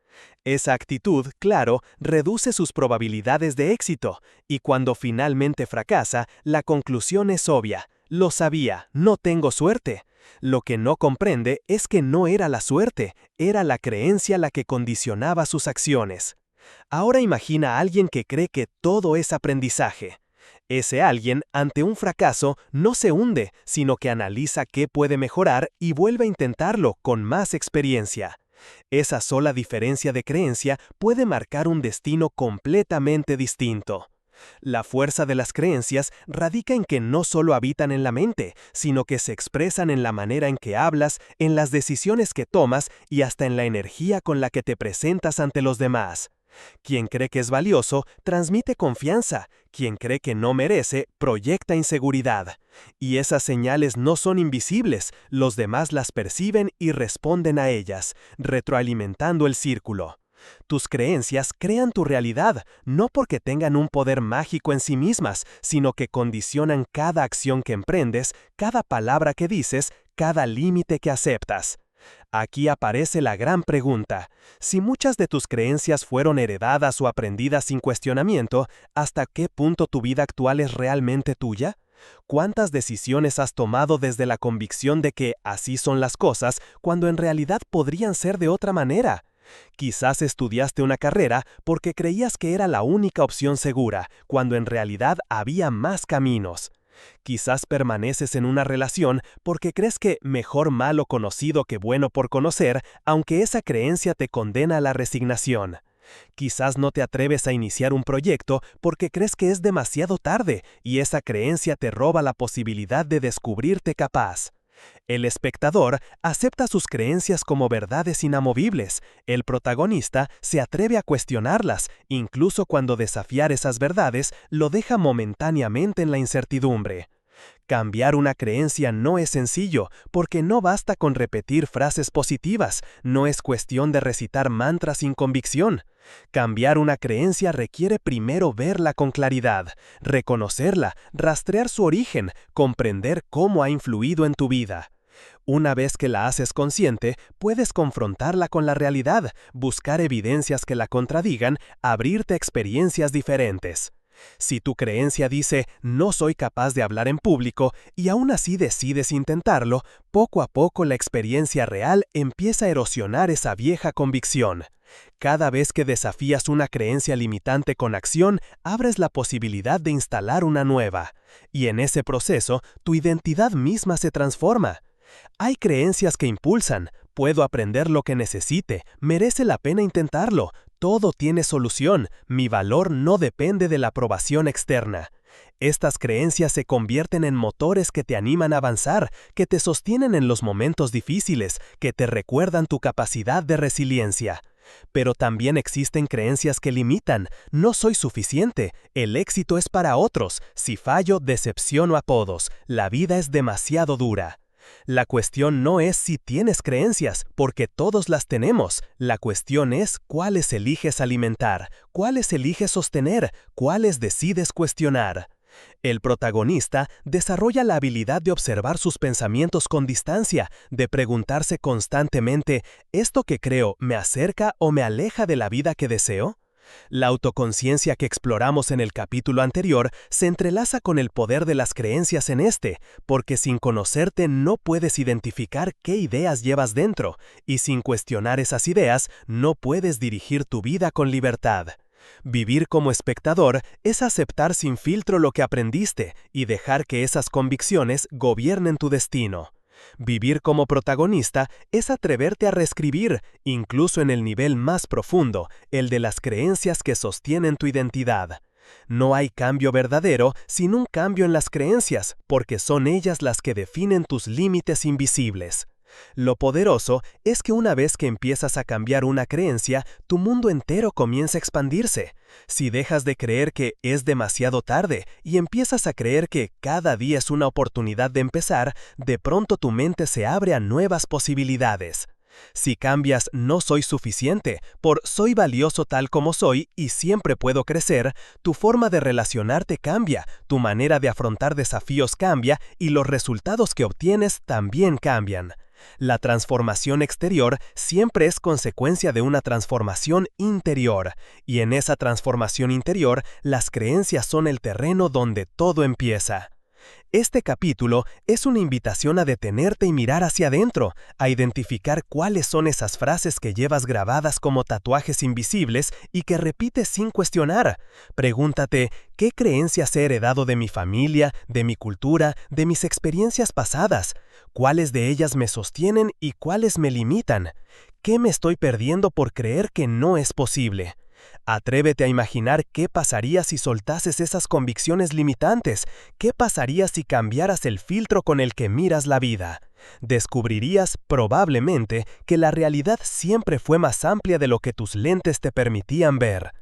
A: Esa actitud, claro, reduce sus probabilidades de éxito, y cuando finalmente fracasa, la conclusión es obvia. Lo sabía, no tengo suerte. Lo que no comprende es que no era la suerte, era la creencia la que condicionaba sus acciones. Ahora imagina a alguien que cree que todo es aprendizaje. Ese alguien, ante un fracaso, no se hunde, sino que analiza qué puede mejorar y vuelve a intentarlo con más experiencia. Esa sola diferencia de creencia puede marcar un destino completamente distinto. La fuerza de las creencias radica en que no solo habitan en la mente, sino que se expresan en la manera en que hablas, en las decisiones que tomas y hasta en la energía con la que te presentas ante los demás. Quien cree que es valioso, transmite confianza. Quien cree que no merece, proyecta inseguridad. Y esas señales no son invisibles, los demás las perciben y responden a ellas, retroalimentando el círculo.
C: Tus creencias crean tu realidad, no porque tengan un poder mágico en sí mismas, sino que condicionan cada acción que emprendes, cada palabra que dices, cada límite que aceptas. Aquí aparece la gran pregunta. Si muchas de tus creencias fueron heredadas o aprendidas sin cuestionamiento, ¿hasta qué punto tu vida actual es realmente tuya? ¿Cuántas decisiones has tomado desde la convicción de que así son las cosas cuando en realidad podrían ser de otra manera? Quizás estudiaste una carrera porque creías que era la única opción segura, cuando en realidad había más caminos. Quizás permaneces en una relación porque crees que mejor malo conocido que bueno por conocer, aunque esa creencia te condena a la resignación. Quizás no te atreves a iniciar un proyecto porque crees que es demasiado tarde y esa creencia te roba la posibilidad de descubrirte capaz. El espectador acepta sus creencias como verdades inamovibles. El protagonista se atreve a cuestionarlas, incluso cuando desafiar esas verdades lo deja momentáneamente en la incertidumbre. Cambiar una creencia no es sencillo, porque no basta con repetir frases positivas, no es cuestión de recitar mantras sin convicción. Cambiar una creencia requiere primero verla con claridad, reconocerla, rastrear su origen, comprender cómo ha influido en tu vida. Una vez que la haces consciente, puedes confrontarla con la realidad, buscar evidencias que la contradigan, abrirte a experiencias diferentes. Si tu creencia dice «no soy capaz de hablar en público» y aún así decides intentarlo, poco a poco la experiencia real empieza a erosionar esa vieja convicción. Cada vez que desafías una creencia limitante con acción, abres la posibilidad de instalar una nueva. Y en ese proceso, tu identidad misma se transforma. Hay creencias que impulsan. Puedo aprender lo que necesite. Merece la pena intentarlo. Todo tiene solución. Mi valor no depende de la aprobación externa. Estas creencias se convierten en motores que te animan a avanzar, que te sostienen en los momentos difíciles, que te recuerdan tu capacidad de resiliencia. Pero también existen creencias que limitan. No soy suficiente. El éxito es para otros. Si fallo, decepciono a todos. La vida es demasiado dura. La cuestión no es si tienes creencias, porque todos las tenemos. La cuestión es cuáles eliges alimentar, cuáles eliges sostener, cuáles decides cuestionar. El protagonista desarrolla la habilidad de observar sus pensamientos con distancia, de preguntarse constantemente, ¿esto que creo me acerca o me aleja de la vida que deseo? La autoconciencia que exploramos en el capítulo anterior se entrelaza con el poder de las creencias en este, porque sin conocerte no puedes identificar qué ideas llevas dentro, y sin cuestionar esas ideas no puedes dirigir tu vida con libertad. Vivir como espectador es aceptar sin filtro lo que aprendiste y dejar que esas convicciones gobiernen tu destino. Vivir como protagonista es atreverte a reescribir, incluso en el nivel más profundo, el de las creencias que sostienen tu identidad. No hay cambio verdadero sin un cambio en las creencias, porque son ellas las que definen tus límites invisibles. Lo poderoso es que una vez que empiezas a cambiar una creencia, tu mundo entero comienza a expandirse. Si dejas de creer que es demasiado tarde y empiezas a creer que cada día es una oportunidad de empezar, de pronto tu mente se abre a nuevas posibilidades. Si cambias «no soy suficiente» por «soy valioso tal como soy y siempre puedo crecer», tu forma de relacionarte cambia, tu manera de afrontar desafíos cambia y los resultados que obtienes también cambian. La transformación exterior siempre es consecuencia de una transformación interior, y en esa transformación interior, las creencias son el terreno donde todo empieza. Este capítulo es una invitación a detenerte y mirar hacia adentro, a identificar cuáles son esas frases que llevas grabadas como tatuajes invisibles y que repites sin cuestionar. Pregúntate, ¿qué creencias he heredado de mi familia, de mi cultura, de mis experiencias pasadas? ¿Cuáles de ellas me sostienen y cuáles me limitan? ¿Qué me estoy perdiendo por creer que no es posible? Atrévete a imaginar qué pasaría si soltases esas convicciones limitantes, qué pasaría si cambiaras el filtro con el que miras la vida. Descubrirías, probablemente, que la realidad siempre fue más amplia de lo que tus lentes te permitían ver.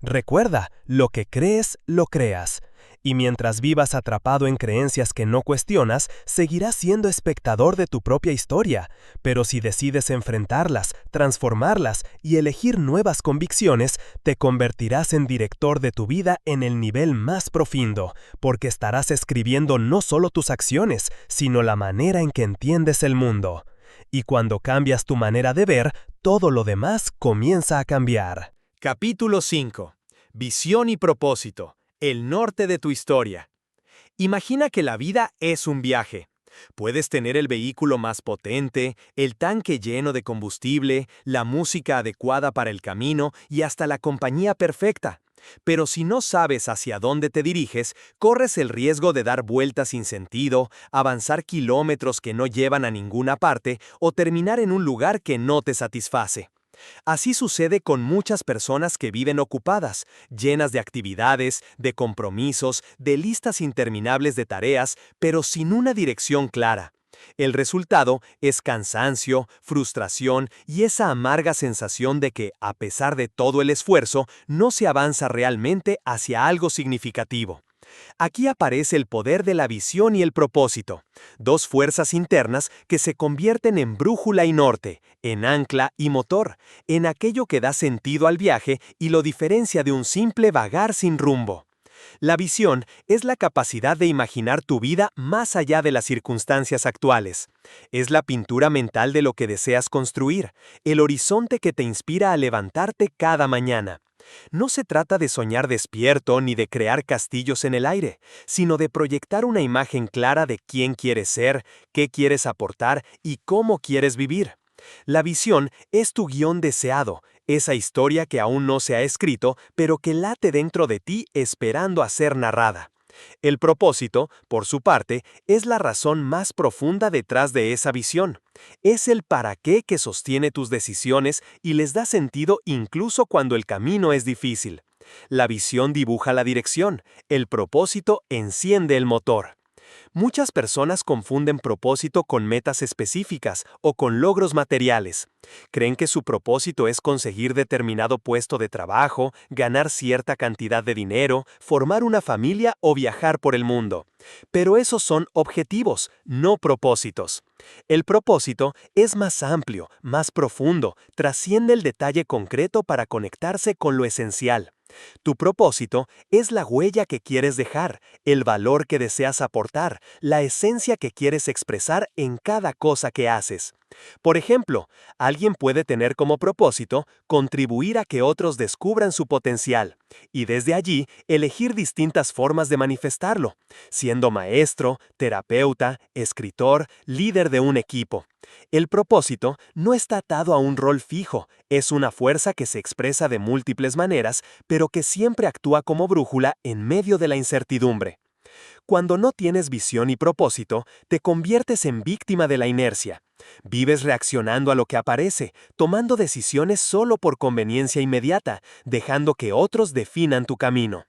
C: Recuerda, lo que crees, lo creas. Y mientras vivas atrapado en creencias que no cuestionas, seguirás siendo espectador de tu propia historia. Pero si decides enfrentarlas, transformarlas y elegir nuevas convicciones, te convertirás en director de tu vida en el nivel más profundo, porque estarás escribiendo no solo tus acciones, sino la manera en que entiendes el mundo. Y cuando cambias tu manera de ver, todo lo demás comienza a cambiar.
A: Capítulo 5. Visión y propósito. El norte de tu historia. Imagina que la vida es un viaje. Puedes tener el vehículo más potente, el tanque lleno de combustible, la música adecuada para el camino y hasta la compañía perfecta. Pero si no sabes hacia dónde te diriges, corres el riesgo de dar vueltas sin sentido, avanzar kilómetros que no llevan a ninguna parte o terminar en un lugar que no te satisface. Así sucede con muchas personas que viven ocupadas, llenas de actividades, de compromisos, de listas interminables de tareas, pero sin una dirección clara. El resultado es cansancio, frustración y esa amarga sensación de que, a pesar de todo el esfuerzo, no se avanza realmente hacia algo significativo. Aquí aparece el poder de la visión y el propósito, dos fuerzas internas que se convierten en brújula y norte, en ancla y motor, en aquello que da sentido al viaje y lo diferencia de un simple vagar sin rumbo. La visión es la capacidad de imaginar tu vida más allá de las circunstancias actuales. Es la pintura mental de lo que deseas construir, el horizonte que te inspira a levantarte cada mañana. No se trata de soñar despierto ni de crear castillos en el aire, sino de proyectar una imagen clara de quién quieres ser, qué quieres aportar y cómo quieres vivir. La visión es tu guión deseado, esa historia que aún no se ha escrito, pero que late dentro de ti esperando a ser narrada. El propósito, por su parte, es la razón más profunda detrás de esa visión. Es el para qué que sostiene tus decisiones y les da sentido incluso cuando el camino es difícil. La visión dibuja la dirección, el propósito enciende el motor. Muchas personas confunden propósito con metas específicas o con logros materiales. Creen que su propósito es conseguir determinado puesto de trabajo, ganar cierta cantidad de dinero, formar una familia o viajar por el mundo. Pero esos son objetivos, no propósitos. El propósito es más amplio, más profundo, trasciende el detalle concreto para conectarse con lo esencial. Tu propósito es la huella que quieres dejar, el valor que deseas aportar, la esencia que quieres expresar en cada cosa que haces. Por ejemplo, alguien puede tener como propósito contribuir a que otros descubran su potencial, y desde allí elegir distintas formas de manifestarlo, siendo maestro, terapeuta, escritor, líder de un equipo. El propósito no está atado a un rol fijo, es una fuerza que se expresa de múltiples maneras, pero que siempre actúa como brújula en medio de la incertidumbre. Cuando no tienes visión y propósito, te conviertes en víctima de la inercia. Vives reaccionando a lo que aparece, tomando decisiones solo por conveniencia inmediata, dejando que otros definan tu camino.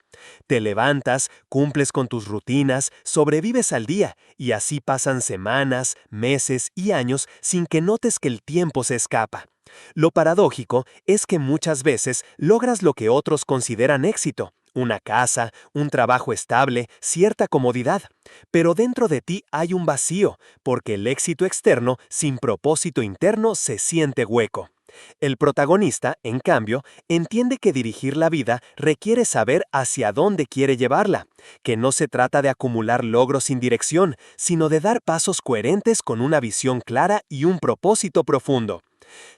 A: Te levantas, cumples con tus rutinas, sobrevives al día, y así pasan semanas, meses y años sin que notes que el tiempo se escapa. Lo paradójico es que muchas veces logras lo que otros consideran éxito. Una casa, un trabajo estable, cierta comodidad. Pero dentro de ti hay un vacío, porque el éxito externo, sin propósito interno, se siente hueco. El protagonista, en cambio, entiende que dirigir la vida requiere saber hacia dónde quiere llevarla, que no se trata de acumular logros sin dirección, sino de dar pasos coherentes con una visión clara y un propósito profundo.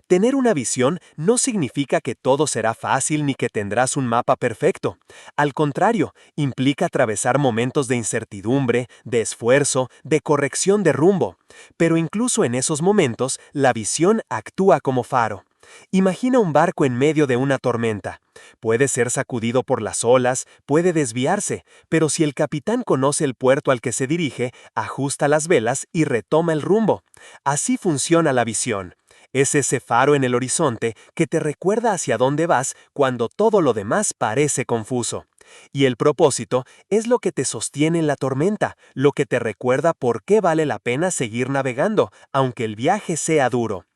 A: Tener una visión no significa que todo será fácil ni que tendrás un mapa perfecto. Al contrario, implica atravesar momentos de incertidumbre, de esfuerzo, de corrección de rumbo. Pero incluso en esos momentos, la visión actúa como faro. Imagina un barco en medio de una tormenta. Puede ser sacudido por las olas, puede desviarse, pero si el capitán conoce el puerto al que se dirige, ajusta las velas y retoma el rumbo. Así funciona la visión. Es ese faro en el horizonte que te recuerda hacia dónde vas cuando todo lo demás parece confuso. Y el propósito es lo que te sostiene en la tormenta, lo que te recuerda por qué vale la pena seguir navegando, aunque el viaje sea duro.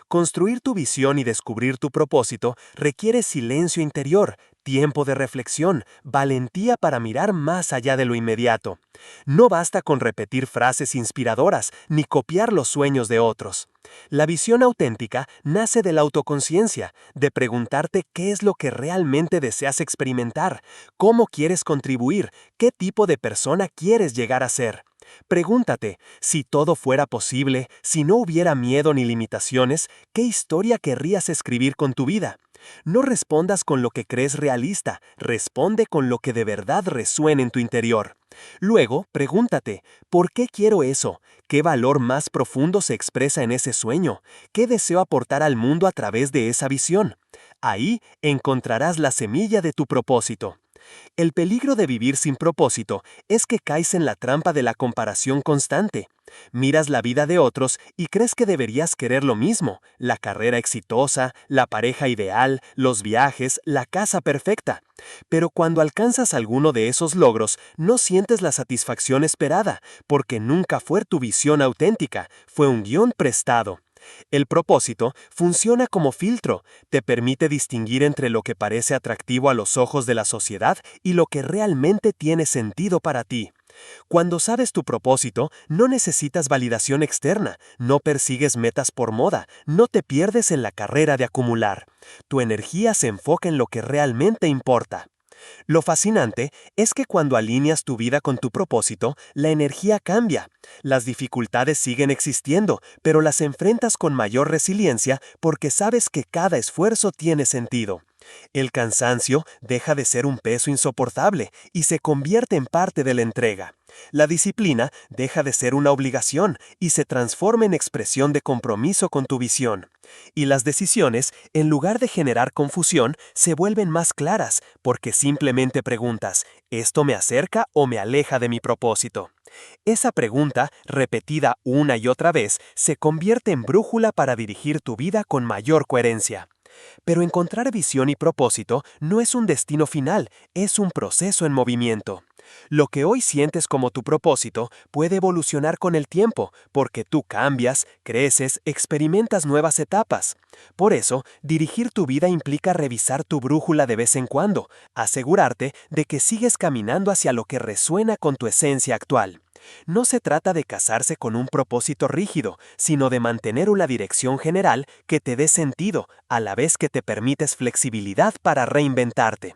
A: Construir tu visión y descubrir tu propósito requiere silencio interior,
C: tiempo de reflexión, valentía para mirar más allá de lo inmediato. No basta con repetir frases inspiradoras ni copiar los sueños de otros. La visión auténtica nace de la autoconciencia, de preguntarte qué es lo que realmente deseas experimentar, cómo quieres contribuir, qué tipo de persona quieres llegar a ser. Pregúntate, si todo fuera posible, si no hubiera miedo ni limitaciones, ¿qué historia querrías escribir con tu vida? No respondas con lo que crees realista, responde con lo que de verdad resuene en tu interior. Luego, pregúntate, ¿por qué quiero eso? ¿Qué valor más profundo se expresa en ese sueño? ¿Qué deseo aportar al mundo a través de esa visión? Ahí encontrarás la semilla de tu propósito. El peligro de vivir sin propósito es que caes en la trampa de la comparación constante. Miras la vida de otros y crees que deberías querer lo mismo, la carrera exitosa, la pareja ideal, los viajes, la casa perfecta. Pero cuando alcanzas alguno de esos logros, no sientes la satisfacción esperada, porque nunca fue tu visión auténtica, fue un guión prestado. El propósito funciona como filtro, te permite distinguir entre lo que parece atractivo a los ojos de la sociedad y lo que realmente tiene sentido para ti. Cuando sabes tu propósito, no necesitas validación externa, no persigues metas por moda, no te pierdes en la carrera de acumular. Tu energía se enfoca en lo que realmente importa. Lo fascinante es que cuando alineas tu vida con tu propósito, la energía cambia. Las dificultades siguen existiendo, pero las enfrentas con mayor resiliencia porque sabes que cada esfuerzo tiene sentido. El cansancio deja de ser un peso insoportable y se convierte en parte de la entrega. La disciplina deja de ser una obligación y se transforma en expresión de compromiso con tu visión. Y las decisiones, en lugar de generar confusión, se vuelven más claras porque simplemente preguntas, ¿esto me acerca o me aleja de mi propósito? Esa pregunta, repetida una y otra vez, se convierte en brújula para dirigir tu vida con mayor coherencia. Pero encontrar visión y propósito no es un destino final, es un proceso en movimiento. Lo que hoy sientes como tu propósito puede evolucionar con el tiempo, porque tú cambias, creces, experimentas nuevas etapas. Por eso, dirigir tu vida implica revisar tu brújula de vez en cuando, asegurarte de que sigues caminando hacia lo que resuena con tu esencia actual. No se trata de casarse con un propósito rígido, sino de mantener una dirección general que te dé sentido, a la vez que te permites flexibilidad para reinventarte.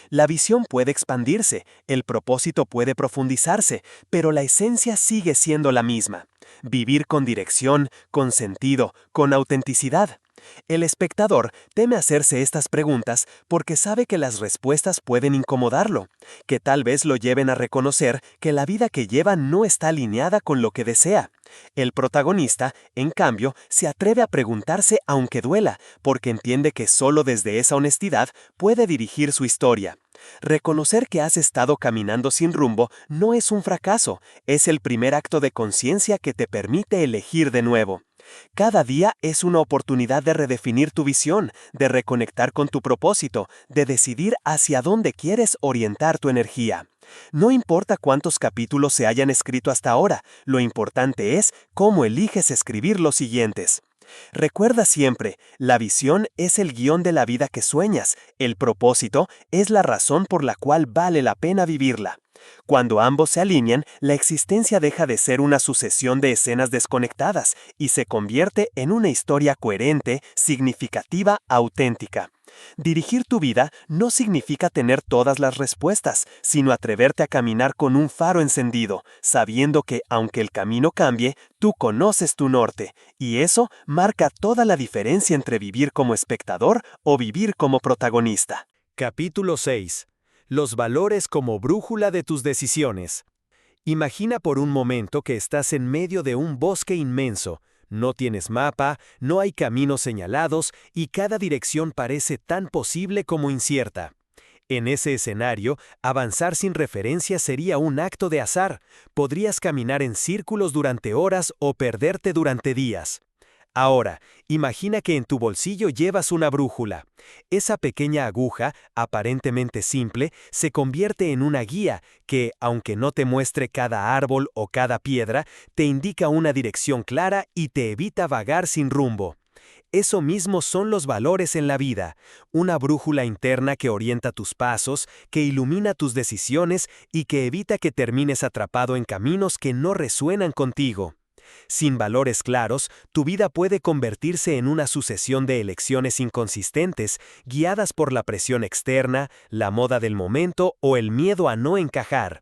C: La visión puede expandirse, el propósito puede profundizarse, pero la esencia sigue siendo la misma. Vivir con dirección, con sentido, con autenticidad. El espectador teme hacerse estas preguntas porque sabe que las respuestas pueden incomodarlo, que tal vez lo lleven a reconocer que la vida que lleva no está alineada con lo que desea. El protagonista, en cambio, se atreve a preguntarse aunque duela, porque entiende que solo desde esa honestidad puede dirigir su historia. Reconocer que has estado caminando sin rumbo no es un fracaso, es el primer acto de conciencia que te permite elegir de nuevo. Cada día es una oportunidad de redefinir tu visión, de reconectar con tu propósito, de decidir hacia dónde quieres orientar tu energía. No importa cuántos capítulos se hayan escrito hasta ahora, lo importante es cómo eliges escribir los siguientes. Recuerda siempre, la visión es el guión de la vida que sueñas, el propósito es la razón por la cual vale la pena vivirla. Cuando ambos se alinean, la existencia deja de ser una sucesión de escenas desconectadas y se convierte en una historia coherente, significativa, auténtica. Dirigir tu vida no significa tener todas las respuestas, sino atreverte a caminar con un faro encendido, sabiendo que, aunque el camino cambie, tú conoces tu norte, y eso marca toda la diferencia entre vivir como espectador o vivir como protagonista.
B: Capítulo 6. Los valores como brújula de tus decisiones. Imagina por un momento que estás en medio de un bosque inmenso. No tienes mapa, no hay caminos señalados y cada dirección parece tan posible como incierta. En ese escenario, avanzar sin referencia sería un acto de azar. Podrías caminar en círculos durante horas o perderte durante días. Ahora, imagina que en tu bolsillo llevas una brújula. Esa pequeña aguja, aparentemente simple, se convierte en una guía que, aunque no te muestre cada árbol o cada piedra, te indica una dirección clara y te evita vagar sin rumbo. Eso mismo son los valores en la vida, una brújula interna que orienta tus pasos, que ilumina tus decisiones y que evita que termines atrapado en caminos que no resuenan contigo. Sin valores claros, tu vida puede convertirse en una sucesión de elecciones inconsistentes, guiadas por la presión externa, la moda del momento o el miedo a no encajar.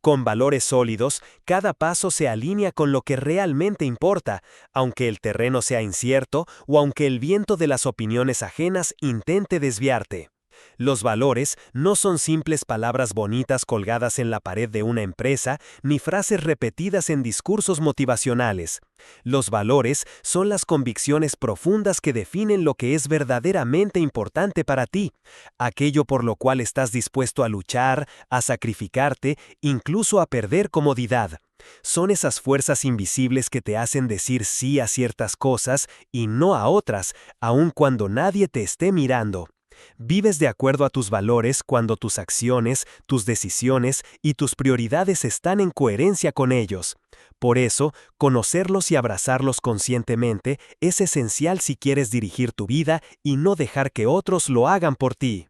B: Con valores sólidos, cada paso se alinea con lo que realmente importa, aunque el terreno sea incierto o aunque el viento de las opiniones ajenas intente desviarte. Los valores no son simples palabras bonitas colgadas en la pared de una empresa, ni frases repetidas en discursos motivacionales. Los valores son las convicciones profundas que definen lo que es verdaderamente importante para ti, aquello por lo cual estás dispuesto a luchar, a sacrificarte, incluso a perder comodidad. Son esas fuerzas invisibles que te hacen decir sí a ciertas cosas y no a otras, aun cuando nadie te esté mirando. Vives de acuerdo a tus valores cuando tus acciones, tus decisiones y tus prioridades están en coherencia con ellos. Por eso, conocerlos y abrazarlos conscientemente es esencial si quieres dirigir tu vida y no dejar que otros lo hagan por ti.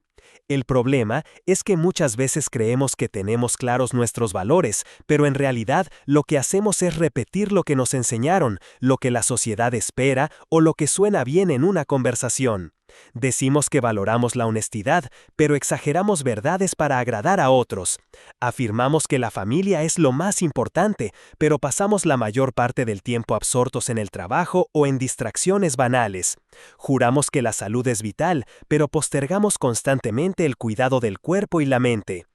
B: El problema es que muchas veces creemos que tenemos claros nuestros valores, pero en realidad lo que hacemos es repetir lo que nos enseñaron, lo que la sociedad espera o lo que suena bien en una conversación. Decimos que valoramos la honestidad, pero exageramos verdades para agradar a otros. Afirmamos que la familia es lo más importante, pero pasamos la mayor parte del tiempo absortos en el trabajo o en distracciones banales. Juramos que la salud es vital, pero postergamos constantemente el cuidado del cuerpo y la mente.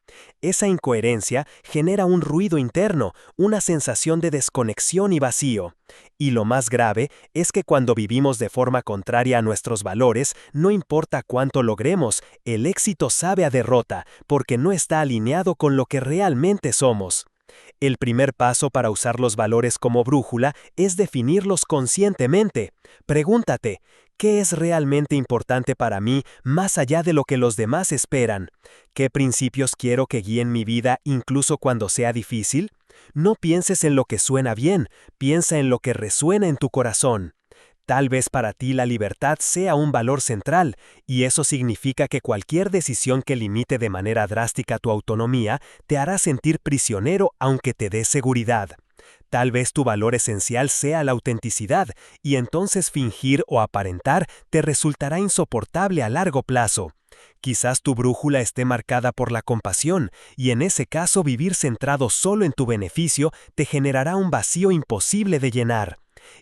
B: Esa incoherencia genera un ruido interno, una sensación de desconexión y vacío. Y lo más grave es que cuando vivimos de forma contraria a nuestros valores, no importa cuánto logremos, el éxito sabe a derrota, porque no está alineado con lo que realmente somos. El primer paso para usar los valores como brújula es definirlos conscientemente. Pregúntate, ¿qué es realmente importante para mí más allá de lo que los demás esperan? ¿Qué principios quiero que guíen mi vida incluso cuando sea difícil? No pienses en lo que suena bien, piensa en lo que resuena en tu corazón. Tal vez para ti la libertad sea un valor central, y eso significa que cualquier decisión que limite de manera drástica tu autonomía te hará sentir prisionero aunque te dé seguridad. Tal vez tu valor esencial sea la autenticidad, y entonces fingir o aparentar te resultará insoportable a largo plazo. Quizás tu brújula esté marcada por la compasión, y en ese caso vivir centrado solo en tu beneficio te generará un vacío imposible de llenar.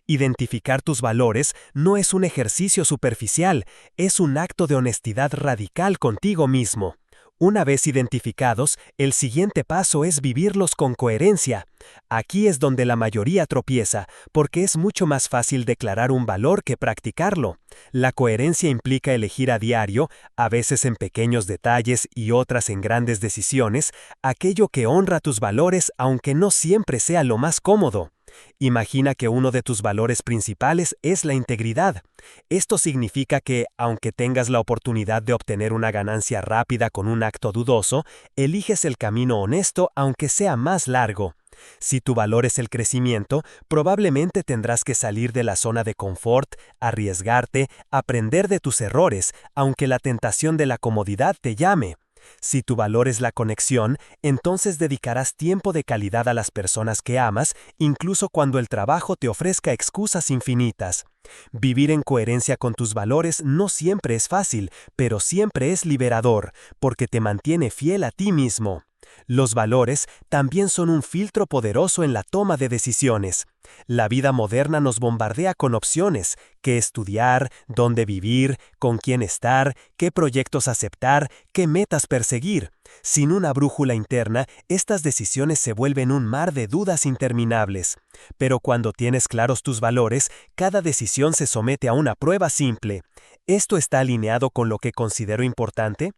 B: Identificar tus valores no es un ejercicio superficial, es un acto de honestidad radical contigo mismo. Una vez identificados, el siguiente paso es vivirlos con coherencia. Aquí es donde la mayoría tropieza, porque es mucho más fácil declarar un valor que practicarlo. La coherencia implica elegir a diario, a veces en pequeños detalles y otras en grandes decisiones, aquello que honra tus valores aunque no siempre sea lo más cómodo. Imagina que uno de tus valores principales es la integridad. Esto significa que, aunque tengas la oportunidad de obtener una ganancia rápida con un acto dudoso, eliges el camino honesto aunque sea más largo. Si tu valor es el crecimiento, probablemente tendrás que salir de la zona de confort, arriesgarte, aprender de tus errores, aunque la tentación de la comodidad te llame. Si tu valor es la conexión, entonces dedicarás tiempo de calidad a las personas que amas, incluso cuando el trabajo te ofrezca excusas infinitas. Vivir en coherencia con tus valores no siempre es fácil, pero siempre es liberador, porque te mantiene fiel a ti mismo. Los valores también son un filtro poderoso en la toma de decisiones. La vida moderna nos bombardea con opciones: qué estudiar, dónde vivir, con quién estar, qué proyectos aceptar, qué metas perseguir. Sin una brújula interna, estas decisiones se vuelven un mar de dudas interminables. Pero cuando tienes claros tus valores, cada decisión se somete a una prueba simple. ¿Esto está alineado con lo que considero importante?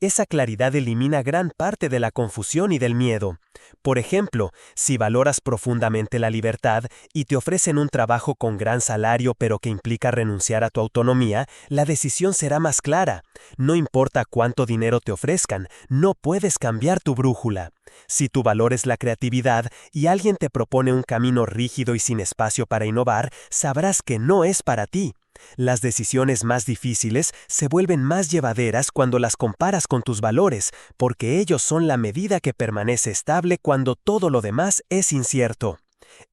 B: Esa claridad elimina gran parte de la confusión y del miedo. Por ejemplo, si valoras profundamente la libertad y te ofrecen un trabajo con gran salario pero que implica renunciar a tu autonomía, la decisión será más clara. No importa cuánto dinero te ofrezcan, no puedes cambiar tu brújula. Si tu valor es la creatividad y alguien te propone un camino rígido y sin espacio para innovar, sabrás que no es para ti.
C: Las decisiones más difíciles se vuelven más llevaderas cuando las comparas con tus valores, porque ellos son la medida que permanece estable cuando todo lo demás es incierto.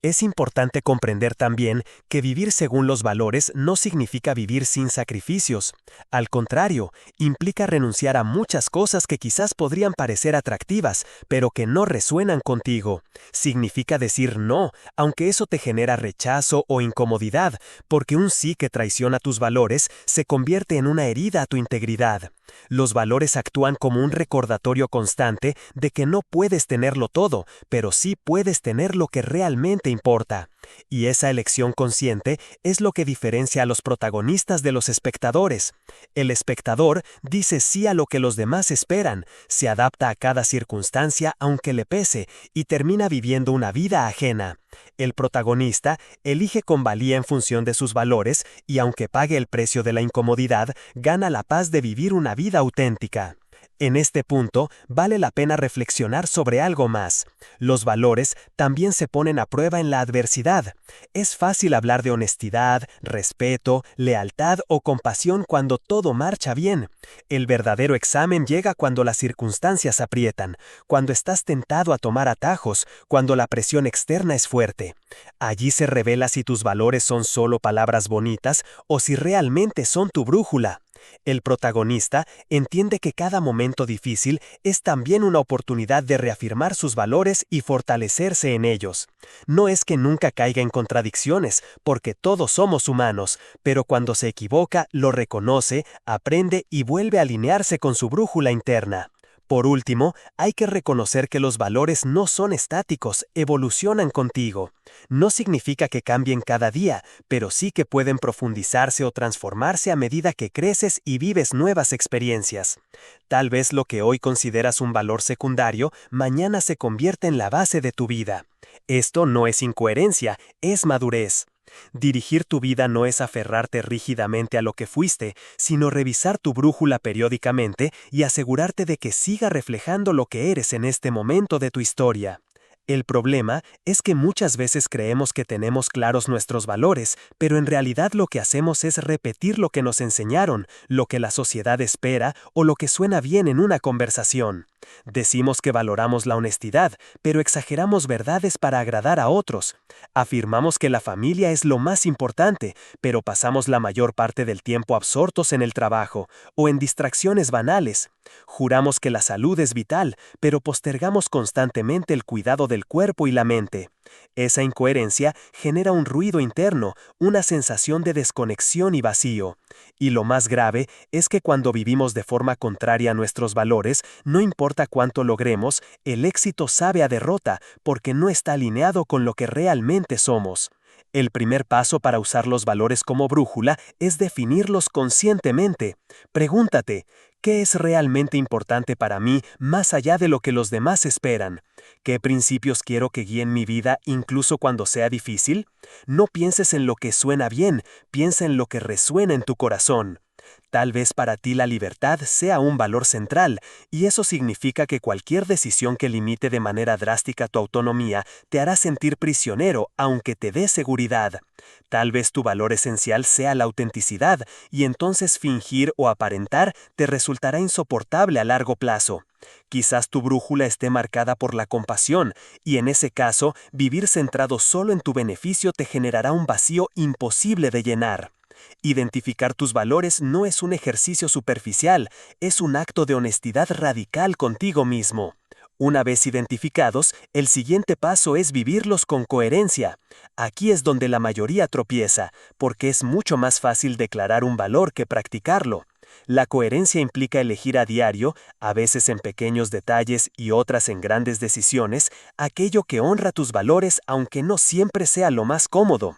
C: Es importante comprender también que vivir según los valores no significa vivir sin sacrificios. Al contrario, implica renunciar a muchas cosas que quizás podrían parecer atractivas, pero que no resuenan contigo. Significa decir no, aunque eso te genera rechazo o incomodidad, porque un sí que traiciona tus valores se convierte en una herida a tu integridad. Los valores actúan como un recordatorio constante de que no puedes tenerlo todo, pero sí puedes tener lo que realmente importa. Y esa elección consciente es lo que diferencia a los protagonistas de los espectadores. El espectador dice sí a lo que los demás esperan, se adapta a cada circunstancia aunque le pese y termina viviendo una vida ajena. El protagonista elige con valía en función de sus valores y aunque pague el precio de la incomodidad, gana la paz de vivir una vida auténtica. En este punto, vale la pena reflexionar sobre algo más. Los valores también se ponen a prueba en la adversidad. Es fácil hablar de honestidad, respeto, lealtad o compasión cuando todo marcha bien. El verdadero examen llega cuando las circunstancias aprietan, cuando estás tentado a tomar atajos, cuando la presión externa es fuerte. Allí se revela si tus valores son solo palabras bonitas o si realmente son tu brújula. El protagonista entiende que cada momento difícil es también una oportunidad de reafirmar sus valores y fortalecerse en ellos. No es que nunca caiga en contradicciones, porque todos somos humanos, pero cuando se equivoca, lo reconoce, aprende y vuelve a alinearse con su brújula interna. Por último, hay que reconocer que los valores no son estáticos, evolucionan contigo. No significa que cambien cada día, pero sí que pueden profundizarse o transformarse a medida que creces y vives nuevas experiencias. Tal vez lo que hoy consideras un valor secundario, mañana se convierte en la base de tu vida. Esto no es incoherencia, es madurez. Dirigir tu vida no es aferrarte rígidamente a lo que fuiste, sino revisar tu brújula periódicamente y asegurarte de que siga reflejando lo que eres en este momento de tu historia. El problema es que muchas veces creemos que tenemos claros nuestros valores, pero en realidad lo que hacemos es repetir lo que nos enseñaron, lo que la sociedad espera o lo que suena bien en una conversación. Decimos que valoramos la honestidad, pero exageramos verdades para agradar a otros. Afirmamos que la familia es lo más importante, pero pasamos la mayor parte del tiempo absortos en el trabajo o en distracciones banales. Juramos que la salud es vital, pero postergamos constantemente el cuidado del cuerpo y la mente. Esa incoherencia genera un ruido interno, una sensación de desconexión y vacío. Y lo más grave es que cuando vivimos de forma contraria a nuestros valores, no importa cuánto logremos, el éxito sabe a derrota porque no está alineado con lo que realmente somos. El primer paso para usar los valores como brújula es definirlos conscientemente. Pregúntate, ¿qué es realmente importante para mí más allá de lo que los demás esperan? ¿Qué principios quiero que guíen mi vida incluso cuando sea difícil? No pienses en lo que suena bien, piensa en lo que resuena en tu corazón. Tal vez para ti la libertad sea un valor central, y eso significa que cualquier decisión que limite de manera drástica tu autonomía te hará sentir prisionero, aunque te dé seguridad. Tal vez tu valor esencial sea la autenticidad, y entonces fingir o aparentar te resultará insoportable a largo plazo. Quizás tu brújula esté marcada por la compasión, y en ese caso, vivir centrado solo en tu beneficio te generará un vacío imposible de llenar. Identificar tus valores no es un ejercicio superficial, es un acto de honestidad radical contigo mismo. Una vez identificados, el siguiente paso es vivirlos con coherencia. Aquí es donde la mayoría tropieza, porque es mucho más fácil declarar un valor que practicarlo. La coherencia implica elegir a diario, a veces en pequeños detalles y otras en grandes decisiones, aquello que honra tus valores aunque no siempre sea lo más cómodo.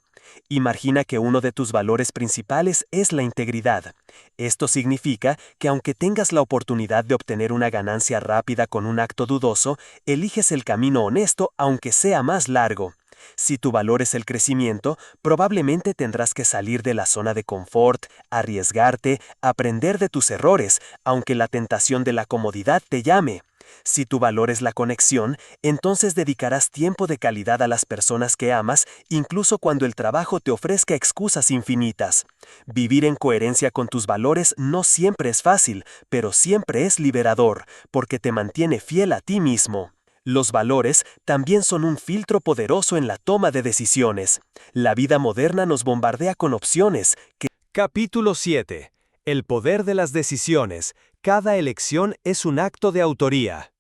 C: Imagina que uno de tus valores principales es la integridad. Esto significa que aunque tengas la oportunidad de obtener una ganancia rápida con un acto dudoso, eliges el camino honesto aunque sea más largo. Si tu valor es el crecimiento, probablemente tendrás que salir de la zona de confort, arriesgarte, aprender de tus errores, aunque la tentación de la comodidad te llame. Si tu valor es la conexión, entonces dedicarás tiempo de calidad a las personas que amas, incluso cuando el trabajo te ofrezca excusas infinitas. Vivir en coherencia con tus valores no siempre es fácil, pero siempre es liberador, porque te mantiene fiel a ti mismo. Los valores también son un filtro poderoso en la toma de decisiones. La vida moderna nos bombardea con opciones que...
B: Capítulo 7. El poder de las decisiones. Cada elección es un acto de autoría.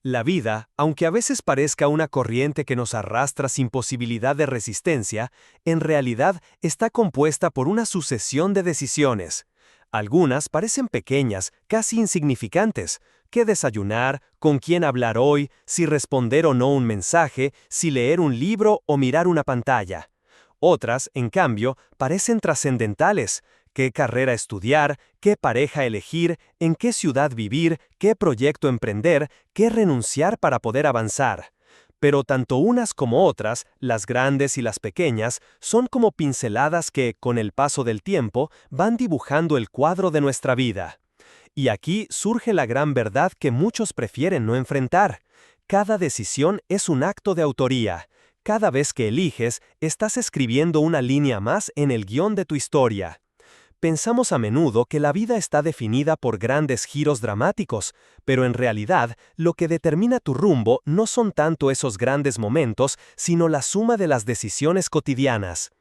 B: La vida, aunque a veces parezca una corriente que nos arrastra sin posibilidad de resistencia, en realidad está compuesta por una sucesión de decisiones. Algunas parecen pequeñas, casi insignificantes. ¿Qué desayunar? ¿Con quién hablar hoy? ¿Si responder o no un mensaje? ¿Si leer un libro o mirar una pantalla? Otras, en cambio, parecen trascendentales. ¿Qué carrera estudiar? ¿Qué pareja elegir? ¿En qué ciudad vivir? ¿Qué proyecto emprender? ¿Qué renunciar para poder avanzar? Pero tanto unas como otras, las grandes y las pequeñas, son como pinceladas que, con el paso del tiempo, van dibujando el cuadro de nuestra vida. Y aquí surge la gran verdad que muchos prefieren no enfrentar. Cada decisión es un acto de autoría. Cada vez que eliges, estás escribiendo una línea más en el guión de tu historia. Pensamos a menudo que la vida está definida por grandes giros dramáticos, pero en realidad, lo que determina tu rumbo no son tanto esos grandes momentos, sino la suma de las decisiones cotidianas.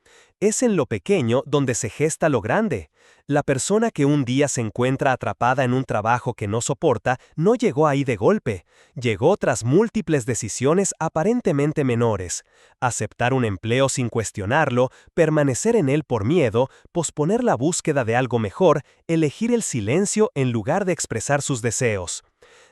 B: Es en lo pequeño donde se gesta lo grande. La persona que un día se encuentra atrapada en un trabajo que no soporta no llegó ahí de golpe, llegó tras múltiples decisiones aparentemente menores. Aceptar un empleo sin cuestionarlo, permanecer en él por miedo, posponer la búsqueda de algo mejor, elegir el silencio en lugar de expresar sus deseos.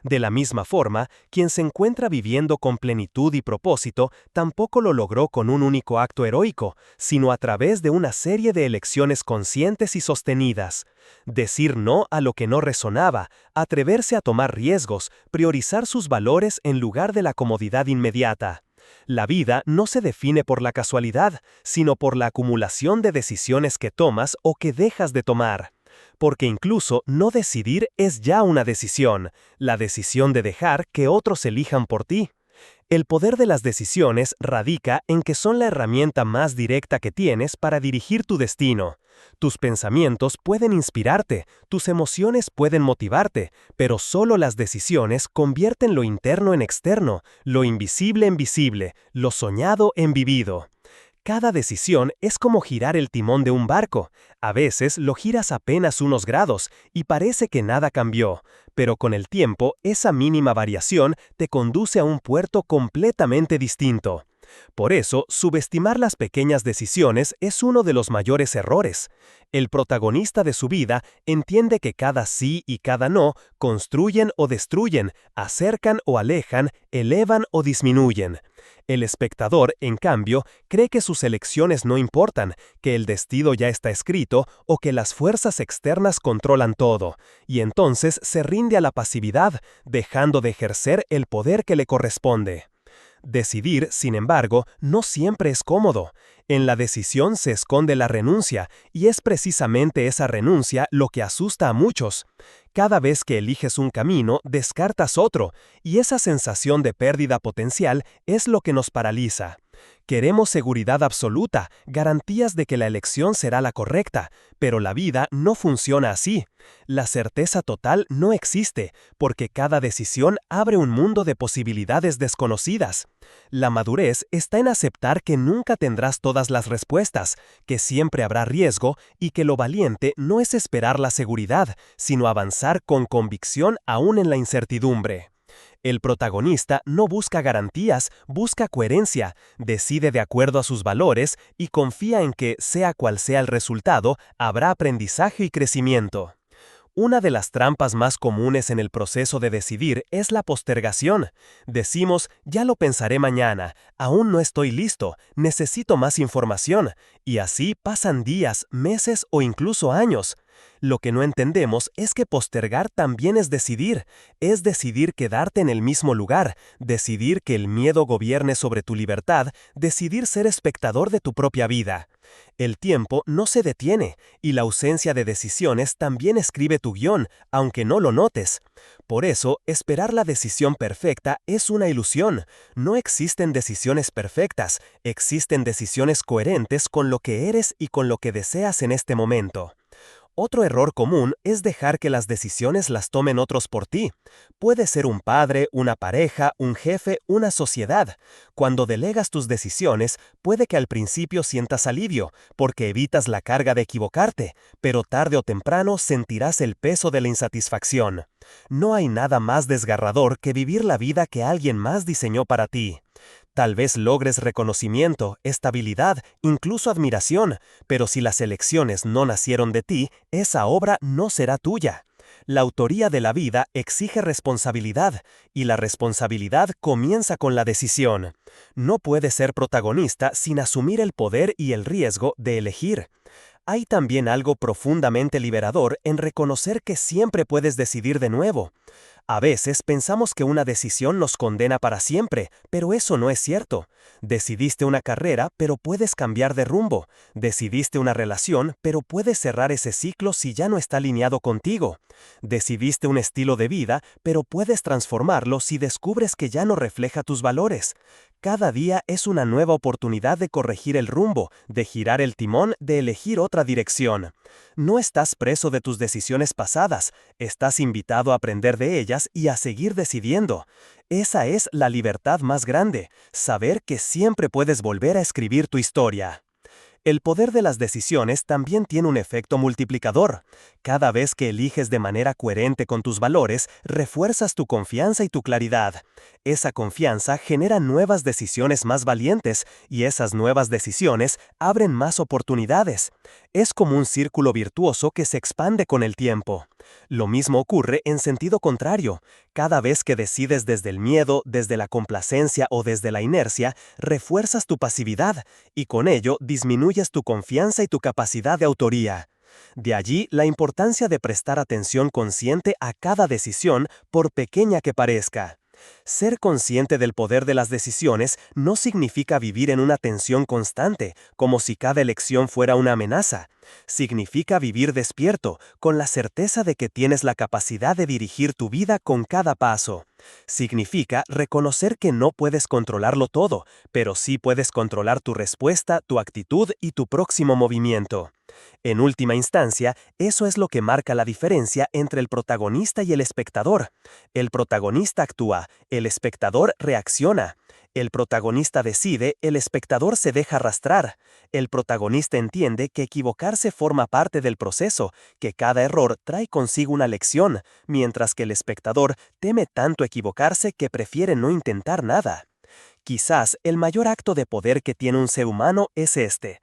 B: De la misma forma, quien se encuentra viviendo con plenitud y propósito tampoco lo logró con un único acto heroico, sino a través de una serie de elecciones conscientes y sostenidas. Decir no a lo que no resonaba, atreverse a tomar riesgos, priorizar sus valores en lugar de la comodidad inmediata. La vida no se define por la casualidad, sino por la acumulación de decisiones que tomas o que dejas de tomar. Porque incluso no decidir es ya una decisión, la decisión de dejar que otros elijan por ti. El poder de las decisiones radica en que son la herramienta más directa que tienes para dirigir tu destino. Tus pensamientos pueden inspirarte, tus emociones pueden motivarte, pero solo las decisiones convierten lo interno en externo, lo invisible en visible, lo soñado en vivido. Cada decisión es como girar el timón de un barco. A veces lo giras apenas unos grados y parece que nada cambió, pero con el tiempo esa mínima variación te conduce a un puerto completamente distinto. Por eso, subestimar las pequeñas decisiones es uno de los mayores errores. El protagonista de su vida entiende que cada sí y cada no construyen o destruyen, acercan o alejan, elevan o disminuyen. El espectador, en cambio, cree que sus elecciones no importan, que el destino ya está escrito o que las fuerzas externas controlan todo, y entonces se rinde a la pasividad, dejando de ejercer el poder que le corresponde. Decidir, sin embargo, no siempre es cómodo. En la decisión se esconde la renuncia, y es precisamente esa renuncia lo que asusta a muchos. Cada vez que eliges un camino, descartas otro, y esa sensación de pérdida potencial es lo que nos paraliza. Queremos seguridad absoluta, garantías de que la elección será la correcta, pero la vida no funciona así. La certeza total no existe, porque cada decisión abre un mundo de posibilidades desconocidas. La madurez está en aceptar que nunca tendrás todas las respuestas, que siempre habrá riesgo y que lo valiente no es esperar la seguridad, sino avanzar con convicción aún en la incertidumbre. El protagonista no busca garantías, busca coherencia, decide de acuerdo a sus valores y confía en que, sea cual sea el resultado, habrá aprendizaje y crecimiento. Una de las trampas más comunes en el proceso de decidir es la postergación. Decimos, ya lo pensaré mañana, aún no estoy listo, necesito más información, y así pasan días, meses o incluso años. Lo que no entendemos es que postergar también es decidir quedarte en el mismo lugar, decidir que el miedo gobierne sobre tu libertad, decidir ser espectador de tu propia vida.
C: El tiempo no se detiene, y la ausencia de decisiones también escribe tu guión, aunque no lo notes. Por eso, esperar la decisión perfecta es una ilusión. No existen decisiones perfectas, existen decisiones coherentes con lo que eres y con lo que deseas en este momento. Otro error común es dejar que las decisiones las tomen otros por ti. Puede ser un padre, una pareja, un jefe, una sociedad. Cuando delegas tus decisiones, puede que al principio sientas alivio, porque evitas la carga de equivocarte, pero tarde o temprano sentirás el peso de la insatisfacción. No hay nada más desgarrador que vivir la vida que alguien más diseñó para ti. Tal vez logres reconocimiento, estabilidad, incluso admiración, pero si las elecciones no nacieron de ti, esa obra no será tuya. La autoría de la vida exige responsabilidad, y la responsabilidad comienza con la decisión. No puedes ser protagonista sin asumir el poder y el riesgo de elegir. Hay también algo profundamente liberador en reconocer que siempre puedes decidir de nuevo. A veces pensamos que una decisión nos condena para siempre, pero eso no es cierto. Decidiste una carrera, pero puedes cambiar de rumbo. Decidiste una relación, pero puedes cerrar ese ciclo si ya no está alineado contigo. Decidiste un estilo de vida, pero puedes transformarlo si descubres que ya no refleja tus valores. Cada día es una nueva oportunidad de corregir el rumbo, de girar el timón, de elegir otra dirección. No estás preso de tus decisiones pasadas, estás invitado a aprender de ellas y a seguir decidiendo. Esa es la libertad más grande, saber que siempre puedes volver a escribir tu historia. El poder de las decisiones también tiene un efecto multiplicador. Cada vez que eliges de manera coherente con tus valores, refuerzas tu confianza y tu claridad. Esa confianza genera nuevas decisiones más valientes, y esas nuevas decisiones abren más oportunidades. Es como un círculo virtuoso que se expande con el tiempo. Lo mismo ocurre en sentido contrario. Cada vez que decides desde el miedo, desde la complacencia o desde la inercia, refuerzas tu pasividad, y con ello disminuyes tu confianza y tu capacidad de autoría. De allí la importancia de prestar atención consciente a cada decisión, por pequeña que parezca. Ser consciente del poder de las decisiones no significa vivir en una tensión constante, como si cada elección fuera una amenaza. Significa vivir despierto, con la certeza de que tienes la capacidad de dirigir tu vida con cada paso. Significa reconocer que no puedes controlarlo todo, pero sí puedes controlar tu respuesta, tu actitud y tu próximo movimiento. En última instancia, eso es lo que marca la diferencia entre el protagonista y el espectador. El protagonista actúa, el espectador reacciona. El protagonista decide, el espectador se deja arrastrar. El protagonista entiende que equivocarse forma parte del proceso, que cada error trae consigo una lección, mientras que el espectador teme tanto equivocarse que prefiere no intentar nada. Quizás el mayor acto de poder que tiene un ser humano es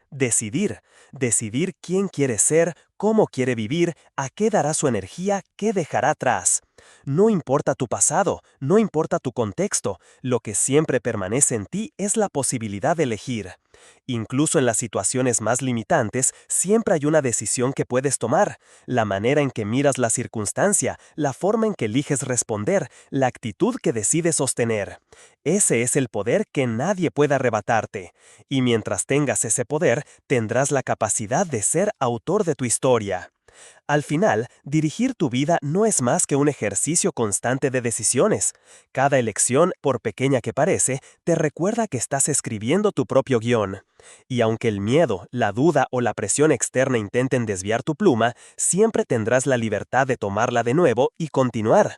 C: decidir. Decidir quién quiere ser, cómo quiere vivir, a qué dará su energía, qué dejará atrás. No importa tu pasado, no importa tu contexto, lo que siempre permanece en ti es la posibilidad de elegir. Incluso en las situaciones más limitantes, siempre hay una decisión que puedes tomar. La manera en que miras la circunstancia, la forma en que eliges responder, la actitud que decides sostener. Ese es el poder que nadie puede arrebatarte. Y mientras tengas ese poder, tendrás la capacidad de ser autor de tu historia. Al final, dirigir tu vida no es más que un ejercicio constante de decisiones. Cada elección, por pequeña que parece, te recuerda que estás escribiendo tu propio guión. Y aunque el miedo, la duda o la presión externa intenten desviar tu pluma, siempre tendrás la libertad de tomarla de nuevo y continuar.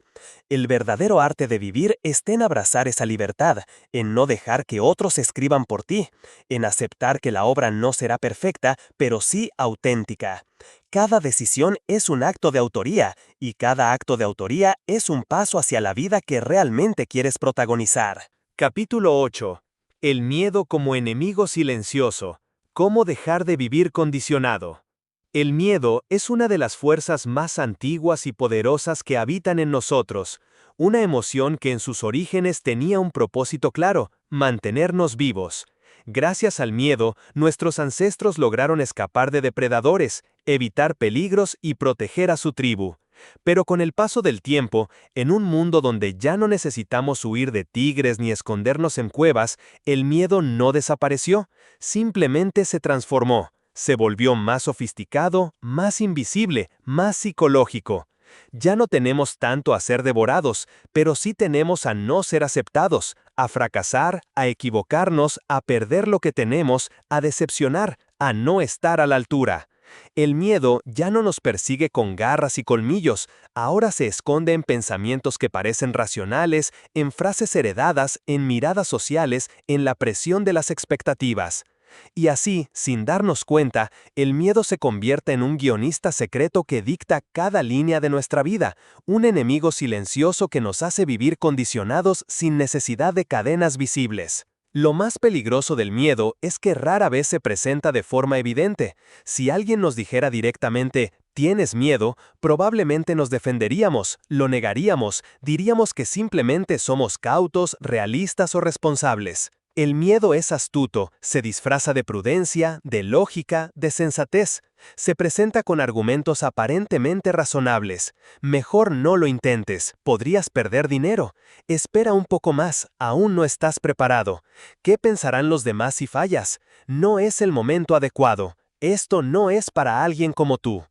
C: El verdadero arte de vivir está en abrazar esa libertad, en no dejar que otros escriban por ti, en aceptar que la obra no será perfecta, pero sí auténtica. Cada decisión es un acto de autoría, y cada acto de autoría es un paso hacia la vida que realmente quieres protagonizar.
A: Capítulo 8. El miedo como enemigo silencioso. ¿Cómo dejar de vivir condicionado? El miedo es una de las fuerzas más antiguas y poderosas que habitan en nosotros, una emoción que en sus orígenes tenía un propósito claro: mantenernos vivos. Gracias al miedo, nuestros ancestros lograron escapar de depredadores, evitar peligros y proteger a su tribu. Pero con el paso del tiempo, en un mundo donde ya no necesitamos huir de tigres ni escondernos en cuevas, el miedo no desapareció, simplemente se transformó, se volvió más sofisticado, más invisible, más psicológico. Ya no tenemos tanto a ser devorados, pero sí tenemos a no ser aceptados, a fracasar, a equivocarnos, a perder lo que tenemos, a decepcionar, a no estar a la altura. El miedo ya no nos persigue con garras y colmillos, ahora se esconde en pensamientos que parecen racionales, en frases heredadas, en miradas sociales, en la presión de las expectativas. Y así, sin darnos cuenta, el miedo se convierte en un guionista secreto que dicta cada línea de nuestra vida, un enemigo silencioso que nos hace vivir condicionados sin necesidad de cadenas visibles. Lo más peligroso del miedo es que rara vez se presenta de forma evidente. Si alguien nos dijera directamente, «¿Tienes miedo?», probablemente nos defenderíamos, lo negaríamos, diríamos que simplemente somos cautos, realistas o responsables. El miedo es astuto, se disfraza de prudencia, de lógica, de sensatez. Se presenta con argumentos aparentemente razonables. Mejor no lo intentes, podrías perder dinero. Espera un poco más, aún no estás preparado. ¿Qué pensarán los demás si fallas? No es el momento adecuado. Esto no es para alguien como tú.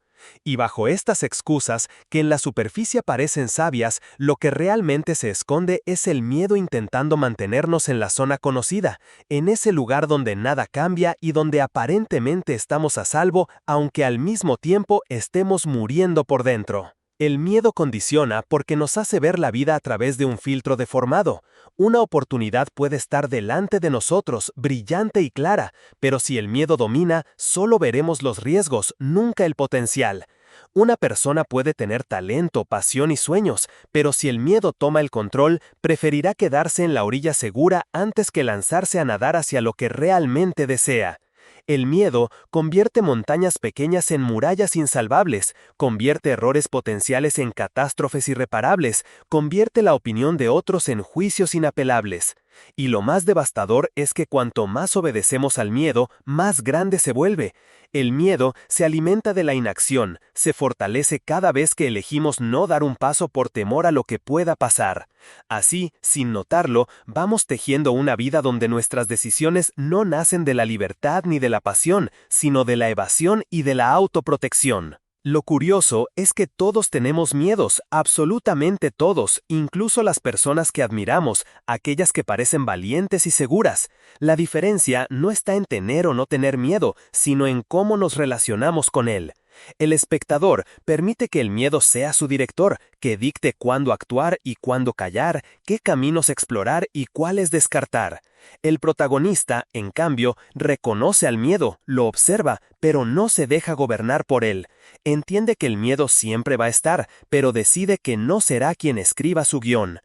A: Y bajo estas excusas, que en la superficie parecen sabias, lo que realmente se esconde es el miedo intentando mantenernos en la zona conocida, en ese lugar donde nada cambia y donde aparentemente estamos a salvo, aunque al mismo tiempo estemos muriendo por dentro. El miedo condiciona porque nos hace ver la vida a través de un filtro deformado. Una oportunidad puede estar delante de nosotros, brillante y clara, pero si el miedo domina, solo veremos los riesgos, nunca el potencial. Una persona puede tener talento, pasión y sueños, pero si el miedo toma el control, preferirá quedarse en la orilla segura antes que lanzarse a nadar hacia lo que realmente desea. El miedo convierte montañas pequeñas en murallas insalvables, convierte errores potenciales en catástrofes irreparables, convierte la opinión de otros en juicios inapelables. Y lo más devastador es que cuanto más obedecemos al miedo, más grande se vuelve. El miedo se alimenta de la inacción, se fortalece cada vez que elegimos no dar un paso por temor a lo que pueda pasar. Así, sin notarlo, vamos tejiendo una vida donde nuestras decisiones no nacen de la libertad ni de la pasión, sino de la evasión y de la autoprotección. Lo curioso es que todos tenemos miedos, absolutamente todos, incluso las personas que admiramos, aquellas que parecen valientes y seguras. La diferencia no está en tener o no tener miedo, sino en cómo nos relacionamos con él. El espectador permite que el miedo sea su director, que dicte cuándo actuar y cuándo callar, qué caminos explorar y cuáles descartar. El protagonista, en cambio, reconoce al miedo, lo observa, pero no se deja gobernar por él. Entiende que el miedo siempre va a estar, pero decide que no será quien escriba su guión.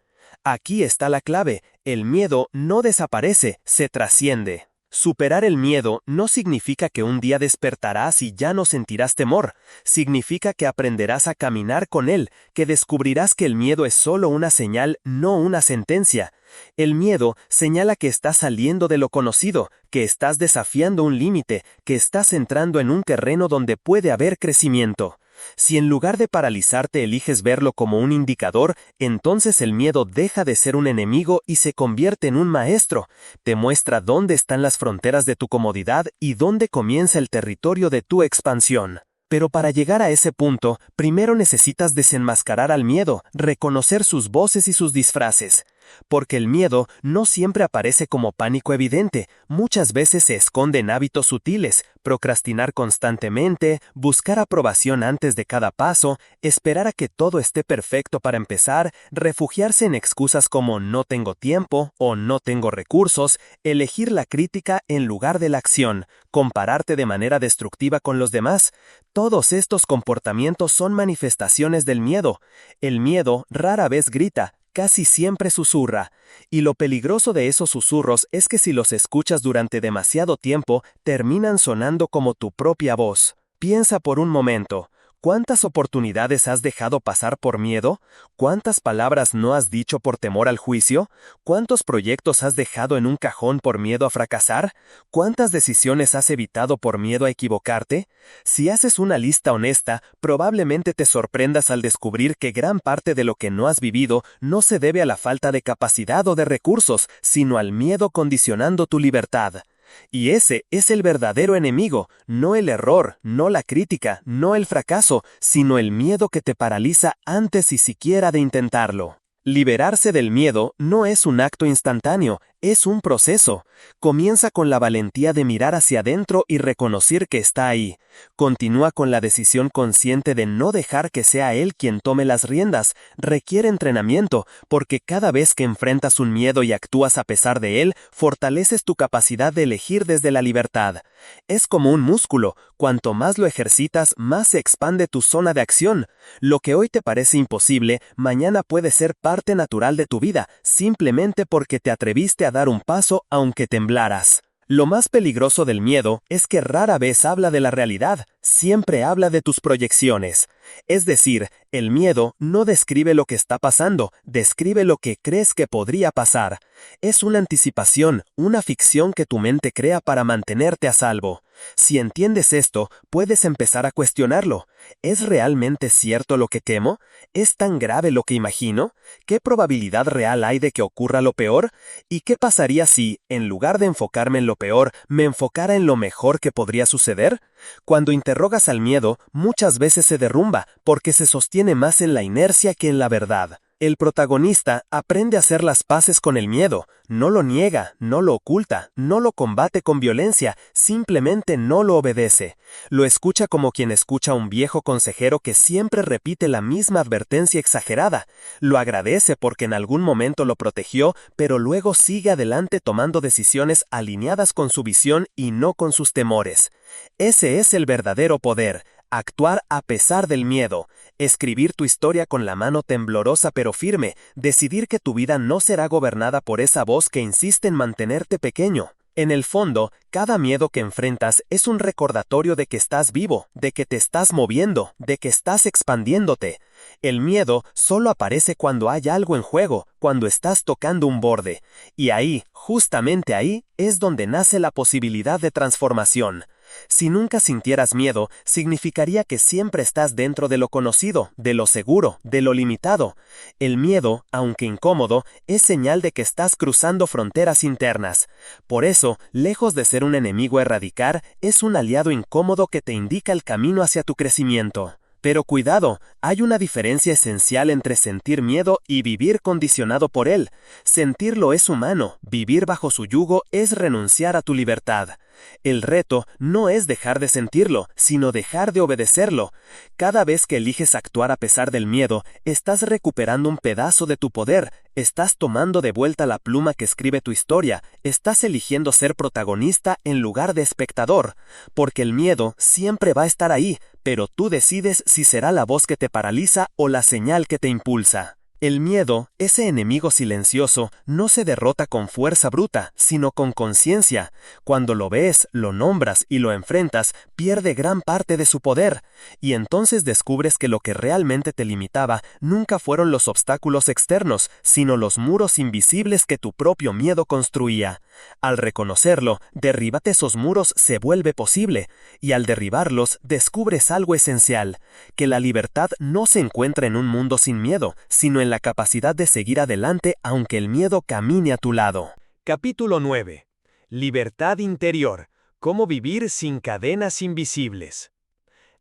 A: Aquí está la clave: el miedo no desaparece, se trasciende. Superar el miedo no significa que un día despertarás y ya no sentirás temor. Significa que aprenderás a caminar con él, que descubrirás que el miedo es solo una señal, no una sentencia. El miedo señala que estás saliendo de lo conocido, que estás desafiando un límite, que estás entrando en un terreno donde puede haber crecimiento. Si en lugar de paralizarte eliges verlo como un indicador, entonces el miedo deja de ser un enemigo y se convierte en un maestro. Te muestra dónde están las fronteras de tu comodidad y dónde comienza el territorio de tu expansión. Pero para llegar a ese punto, primero necesitas desenmascarar al miedo, reconocer sus voces y sus disfraces. Porque el miedo no siempre aparece como pánico evidente, muchas veces se esconde en hábitos sutiles: procrastinar constantemente, buscar aprobación antes de cada paso, esperar a que todo esté perfecto para empezar, refugiarse en excusas como no tengo tiempo o no tengo recursos, elegir la crítica en lugar de la acción, compararte de manera destructiva con los demás. Todos estos comportamientos son manifestaciones del miedo. El miedo rara vez grita, casi siempre susurra, y lo peligroso de esos susurros es que si los escuchas durante demasiado tiempo, terminan sonando como tu propia voz. Piensa por un momento,
C: ¿Cuántas oportunidades has dejado pasar por miedo? ¿Cuántas palabras no has dicho por temor al juicio? ¿Cuántos proyectos has dejado en un cajón por miedo a fracasar? ¿Cuántas decisiones has evitado por miedo a equivocarte? Si haces una lista honesta, probablemente te sorprendas al descubrir que gran parte de lo que no has vivido no se debe a la falta de capacidad o de recursos, sino al miedo condicionando tu libertad. Y ese es el verdadero enemigo, no el error, no la crítica, no el fracaso, sino el miedo que te paraliza antes y siquiera de intentarlo. Liberarse del miedo no es un acto instantáneo, es un proceso. Comienza con la valentía de mirar hacia adentro y reconocer que está ahí. Continúa con la decisión consciente de no dejar que sea él quien tome las riendas. Requiere entrenamiento, porque cada vez que enfrentas un miedo y actúas a pesar de él, fortaleces tu capacidad de elegir desde la libertad. Es como un músculo, cuanto más lo ejercitas, más se expande tu zona de acción. Lo que hoy te parece imposible, mañana puede ser parte natural de tu vida, simplemente porque te atreviste a dar un paso aunque temblaras. Lo más peligroso del miedo es que rara vez habla de la realidad, siempre habla de tus proyecciones. Es decir, el miedo no describe lo que está pasando, describe lo que crees que podría pasar. Es una anticipación, una ficción que tu mente crea para mantenerte a salvo. Si entiendes esto, puedes empezar a cuestionarlo. ¿Es realmente cierto lo que temo? ¿Es tan grave lo que imagino? ¿Qué probabilidad real hay de que ocurra lo peor? ¿Y qué pasaría si, en lugar de enfocarme en lo peor, me enfocara en lo mejor que podría suceder? Cuando interrogas al miedo, muchas veces se derrumba, porque se sostiene más en la inercia que en la verdad. El protagonista aprende a hacer las paces con el miedo, no lo niega, no lo oculta, no lo combate con violencia, simplemente no lo obedece. Lo escucha como quien escucha a un viejo consejero que siempre repite la misma advertencia exagerada. Lo agradece porque en algún momento lo protegió, pero luego sigue adelante tomando decisiones alineadas con su visión y no con sus temores. Ese es el verdadero poder. Actuar a pesar del miedo, escribir tu historia con la mano temblorosa pero firme, decidir que tu vida no será gobernada por esa voz que insiste en mantenerte pequeño. En el fondo, cada miedo que enfrentas es un recordatorio de que estás vivo, de que te estás moviendo, de que estás expandiéndote. El miedo solo aparece cuando hay algo en juego, cuando estás tocando un borde. Y ahí, justamente ahí, es donde nace la posibilidad de transformación. Si nunca sintieras miedo, significaría que siempre estás dentro de lo conocido, de lo seguro, de lo limitado. El miedo, aunque incómodo, es señal de que estás cruzando fronteras internas. Por eso, lejos de ser un enemigo a erradicar, es un aliado incómodo que te indica el camino hacia tu crecimiento. Pero cuidado, hay una diferencia esencial entre sentir miedo y vivir condicionado por él. Sentirlo es humano, vivir bajo su yugo es renunciar a tu libertad. El reto no es dejar de sentirlo, sino dejar de obedecerlo. Cada vez que eliges actuar a pesar del miedo, estás recuperando un pedazo de tu poder, estás tomando de vuelta la pluma que escribe tu historia, estás eligiendo ser protagonista en lugar de espectador, porque el miedo siempre va a estar ahí, pero tú decides si será la voz que te paraliza o la señal que te impulsa. El miedo, ese enemigo silencioso, no se derrota con fuerza bruta, sino con conciencia. Cuando lo ves, lo nombras y lo enfrentas, pierde gran parte de su poder. Y entonces descubres que lo que realmente te limitaba nunca fueron los obstáculos externos, sino los muros invisibles que tu propio miedo construía. Al reconocerlo, derribarte esos muros se vuelve posible, y al derribarlos descubres algo esencial, que la libertad no se encuentra en un mundo sin miedo, sino en la capacidad de seguir adelante aunque el miedo camine a tu lado.
A: Capítulo 9. Libertad interior. Cómo vivir sin cadenas invisibles.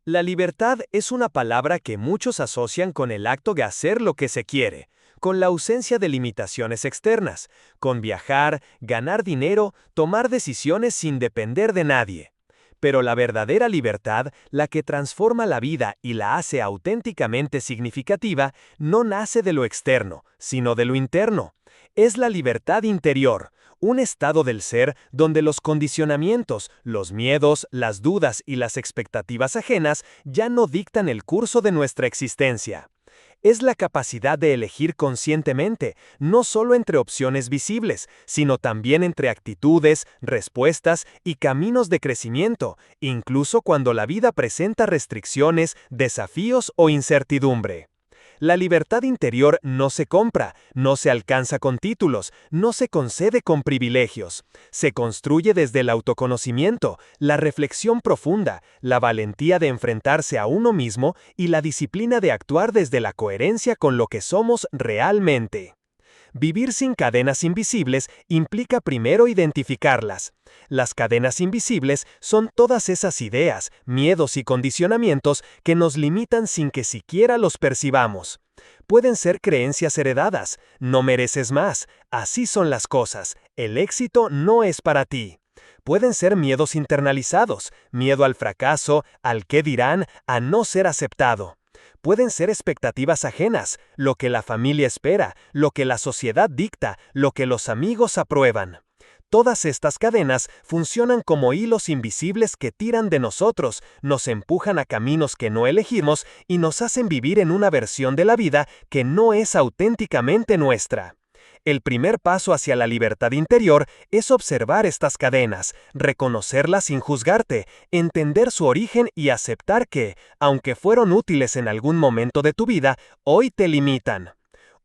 A: La libertad es una palabra que muchos asocian con el acto de hacer lo que se quiere, con la ausencia de limitaciones externas, con viajar, ganar dinero, tomar decisiones sin depender de nadie. Pero la verdadera libertad, la que transforma la vida y la hace auténticamente significativa, no nace de lo externo, sino de lo interno. Es la libertad interior, un estado del ser donde los condicionamientos, los miedos, las dudas y las expectativas ajenas ya no dictan el curso de nuestra existencia. Es la capacidad de elegir conscientemente, no solo entre opciones visibles, sino también entre actitudes, respuestas y caminos de crecimiento, incluso cuando la vida presenta restricciones, desafíos o incertidumbre. La libertad interior no se compra, no se alcanza con títulos, no se concede con privilegios. Se construye desde el autoconocimiento, la reflexión profunda, la valentía de enfrentarse a uno mismo y la disciplina de actuar desde la coherencia con lo que somos realmente. Vivir sin cadenas invisibles implica primero identificarlas. Las cadenas invisibles son todas esas ideas, miedos y condicionamientos que nos limitan sin que siquiera los percibamos. Pueden ser creencias heredadas, no mereces más, así son las cosas, el éxito no es para ti. Pueden ser miedos internalizados, miedo al fracaso, al qué dirán, a no ser aceptado. Pueden ser expectativas ajenas, lo que la familia espera, lo que la sociedad dicta, lo que los amigos aprueban. Todas estas cadenas funcionan como hilos invisibles que tiran de nosotros, nos empujan a caminos que no elegimos y nos hacen vivir en una versión de la vida que no es auténticamente nuestra. El primer paso hacia la libertad interior es observar estas cadenas, reconocerlas sin juzgarte, entender su origen y aceptar que, aunque fueron útiles en algún momento de tu vida, hoy te limitan.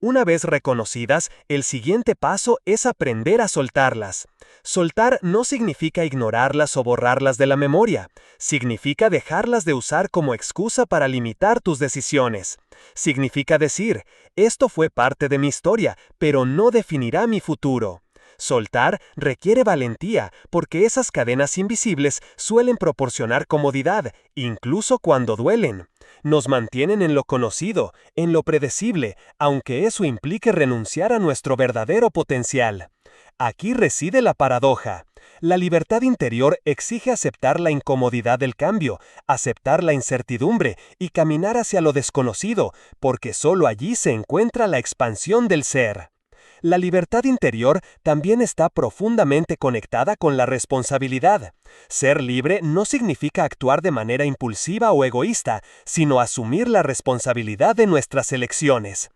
A: Una vez reconocidas, el siguiente paso es aprender a soltarlas. Soltar no significa ignorarlas o borrarlas de la memoria. Significa dejarlas de usar como excusa para limitar tus decisiones. Significa decir, esto fue parte de mi historia, pero no definirá mi futuro. Soltar requiere valentía, porque esas cadenas invisibles suelen proporcionar comodidad, incluso cuando duelen. Nos mantienen en lo conocido, en lo predecible, aunque eso implique renunciar a nuestro verdadero potencial. Aquí reside la paradoja. La libertad interior exige aceptar la incomodidad del cambio, aceptar la incertidumbre y caminar hacia lo desconocido, porque solo allí se encuentra la expansión del ser. La libertad interior también está profundamente conectada con la responsabilidad. Ser libre no significa actuar de manera impulsiva o egoísta, sino asumir la responsabilidad de nuestras elecciones.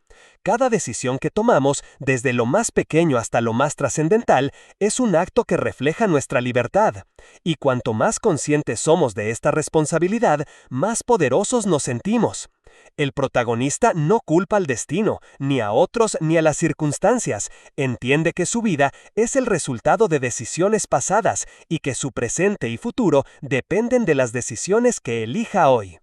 A: Cada decisión que tomamos, desde lo más pequeño hasta lo más trascendental, es un acto que refleja nuestra libertad. Y cuanto más conscientes somos de esta responsabilidad, más poderosos nos sentimos. El protagonista no culpa al destino, ni a otros ni a las circunstancias. Entiende que su vida es el resultado de decisiones pasadas y que su presente y futuro dependen de las decisiones que elija hoy.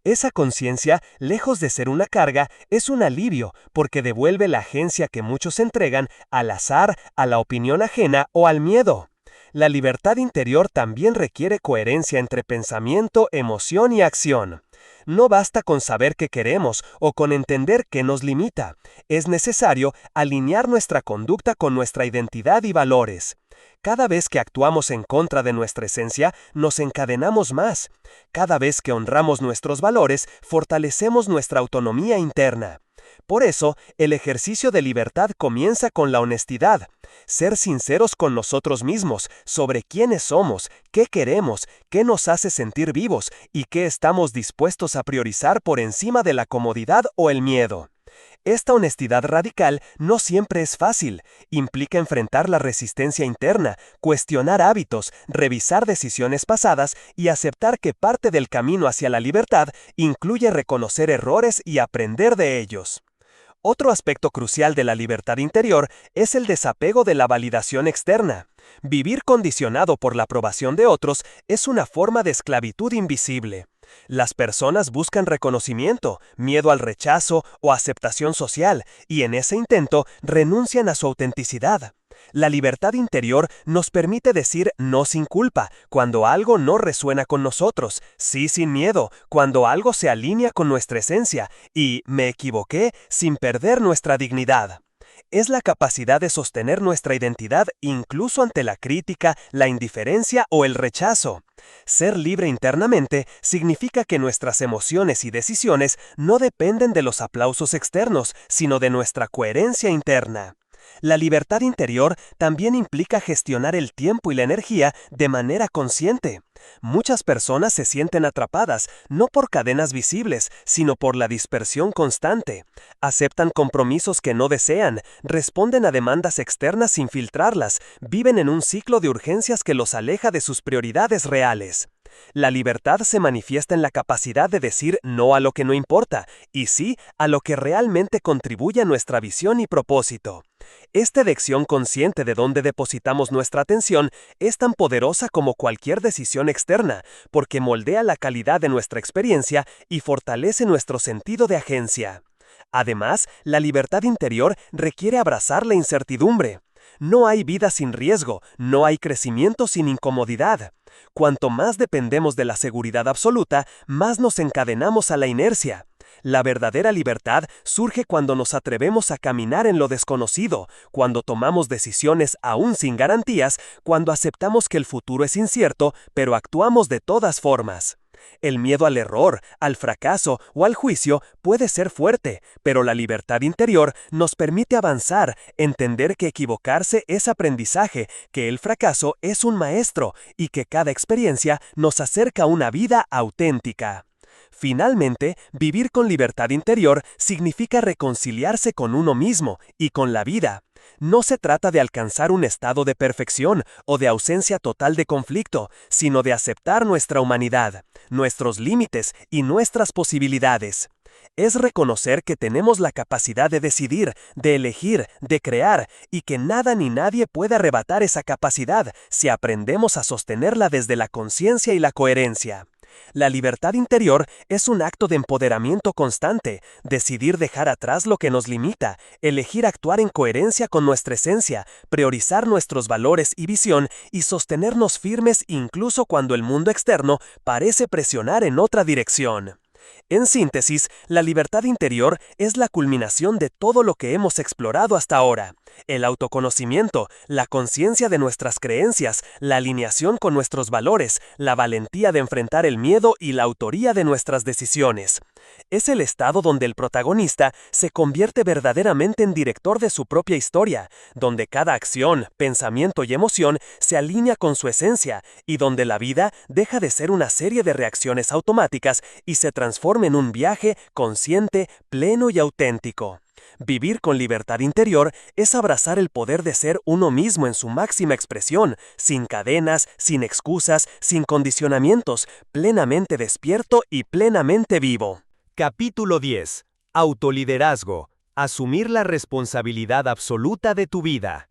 A: Esa conciencia, lejos de ser una carga, es un alivio porque devuelve la agencia que muchos entregan al azar, a la opinión ajena o al miedo. La libertad interior también requiere coherencia entre pensamiento, emoción y acción. No basta con saber qué queremos o con entender qué nos limita. Es necesario alinear nuestra conducta con nuestra identidad y valores. Cada vez que actuamos en contra de nuestra esencia, nos encadenamos más. Cada vez que honramos nuestros valores, fortalecemos nuestra autonomía interna. Por eso, el ejercicio de libertad comienza con la honestidad. Ser sinceros con nosotros mismos sobre quiénes somos, qué queremos, qué nos hace sentir vivos y qué estamos dispuestos a priorizar por encima de la comodidad o el miedo. Esta honestidad radical no siempre es fácil. Implica enfrentar la resistencia interna, cuestionar hábitos, revisar decisiones pasadas y aceptar que parte del camino hacia la libertad incluye reconocer errores y aprender de ellos. Otro aspecto crucial de la libertad interior es el desapego de la validación externa. Vivir condicionado por la aprobación de otros es una forma de esclavitud invisible. Las personas buscan reconocimiento, miedo al rechazo o aceptación social, y en ese intento renuncian a su autenticidad. La libertad interior nos permite decir no sin culpa cuando algo no resuena con nosotros, sí sin miedo cuando algo se alinea con nuestra esencia y me equivoqué sin perder nuestra dignidad. Es la capacidad de sostener nuestra identidad incluso ante la crítica, la indiferencia o el rechazo. Ser libre internamente significa que nuestras emociones y decisiones no dependen de los aplausos externos, sino de nuestra coherencia interna. La libertad interior también implica gestionar el tiempo y la energía de manera consciente.
C: Muchas personas se sienten atrapadas, no por cadenas visibles, sino por la dispersión constante. Aceptan compromisos que no desean, responden a demandas externas sin filtrarlas, viven en un ciclo de urgencias que los aleja de sus prioridades reales. La libertad se manifiesta en la capacidad de decir no a lo que no importa, y sí a lo que realmente contribuye a nuestra visión y propósito. Esta elección consciente de dónde depositamos nuestra atención es tan poderosa como cualquier decisión externa, porque moldea la calidad de nuestra experiencia y fortalece nuestro sentido de agencia. Además, la libertad interior requiere abrazar la incertidumbre. No hay vida sin riesgo, no hay crecimiento sin incomodidad. Cuanto más dependemos de la seguridad absoluta, más nos encadenamos a la inercia. La verdadera libertad surge cuando nos atrevemos a caminar en lo desconocido, cuando tomamos decisiones aún sin garantías, cuando aceptamos que el futuro es incierto, pero actuamos de todas formas. El miedo al error, al fracaso o al juicio puede ser fuerte, pero la libertad interior nos permite avanzar, entender que equivocarse es aprendizaje, que el fracaso es un maestro y que cada experiencia nos acerca a una vida auténtica. Finalmente, vivir con libertad interior significa reconciliarse con uno mismo y con la vida. No se trata de alcanzar un estado de perfección o de ausencia total de conflicto, sino de aceptar nuestra humanidad, nuestros límites y nuestras posibilidades. Es reconocer que tenemos la capacidad de decidir, de elegir, de crear, y que nada ni nadie puede arrebatar esa capacidad si aprendemos a sostenerla desde la conciencia y la coherencia. La libertad interior es un acto de empoderamiento constante, decidir dejar atrás lo que nos limita, elegir actuar en coherencia con nuestra esencia, priorizar nuestros valores y visión y sostenernos firmes incluso cuando el mundo externo parece presionar en otra dirección. En síntesis, la libertad interior es la culminación de todo lo que hemos explorado hasta ahora. El autoconocimiento, la conciencia de nuestras creencias, la alineación con nuestros valores, la valentía de enfrentar el miedo y la autoría de nuestras decisiones. Es el estado donde el protagonista se convierte verdaderamente en director de su propia historia, donde cada acción, pensamiento y emoción se alinea con su esencia y donde la vida deja de ser una serie de reacciones automáticas y se transforma en un viaje consciente, pleno y auténtico. Vivir con libertad interior es abrazar el poder de ser uno mismo en su máxima expresión, sin cadenas, sin excusas, sin condicionamientos, plenamente despierto y plenamente vivo.
A: Capítulo 10. Autoliderazgo. Asumir la responsabilidad absoluta de tu vida.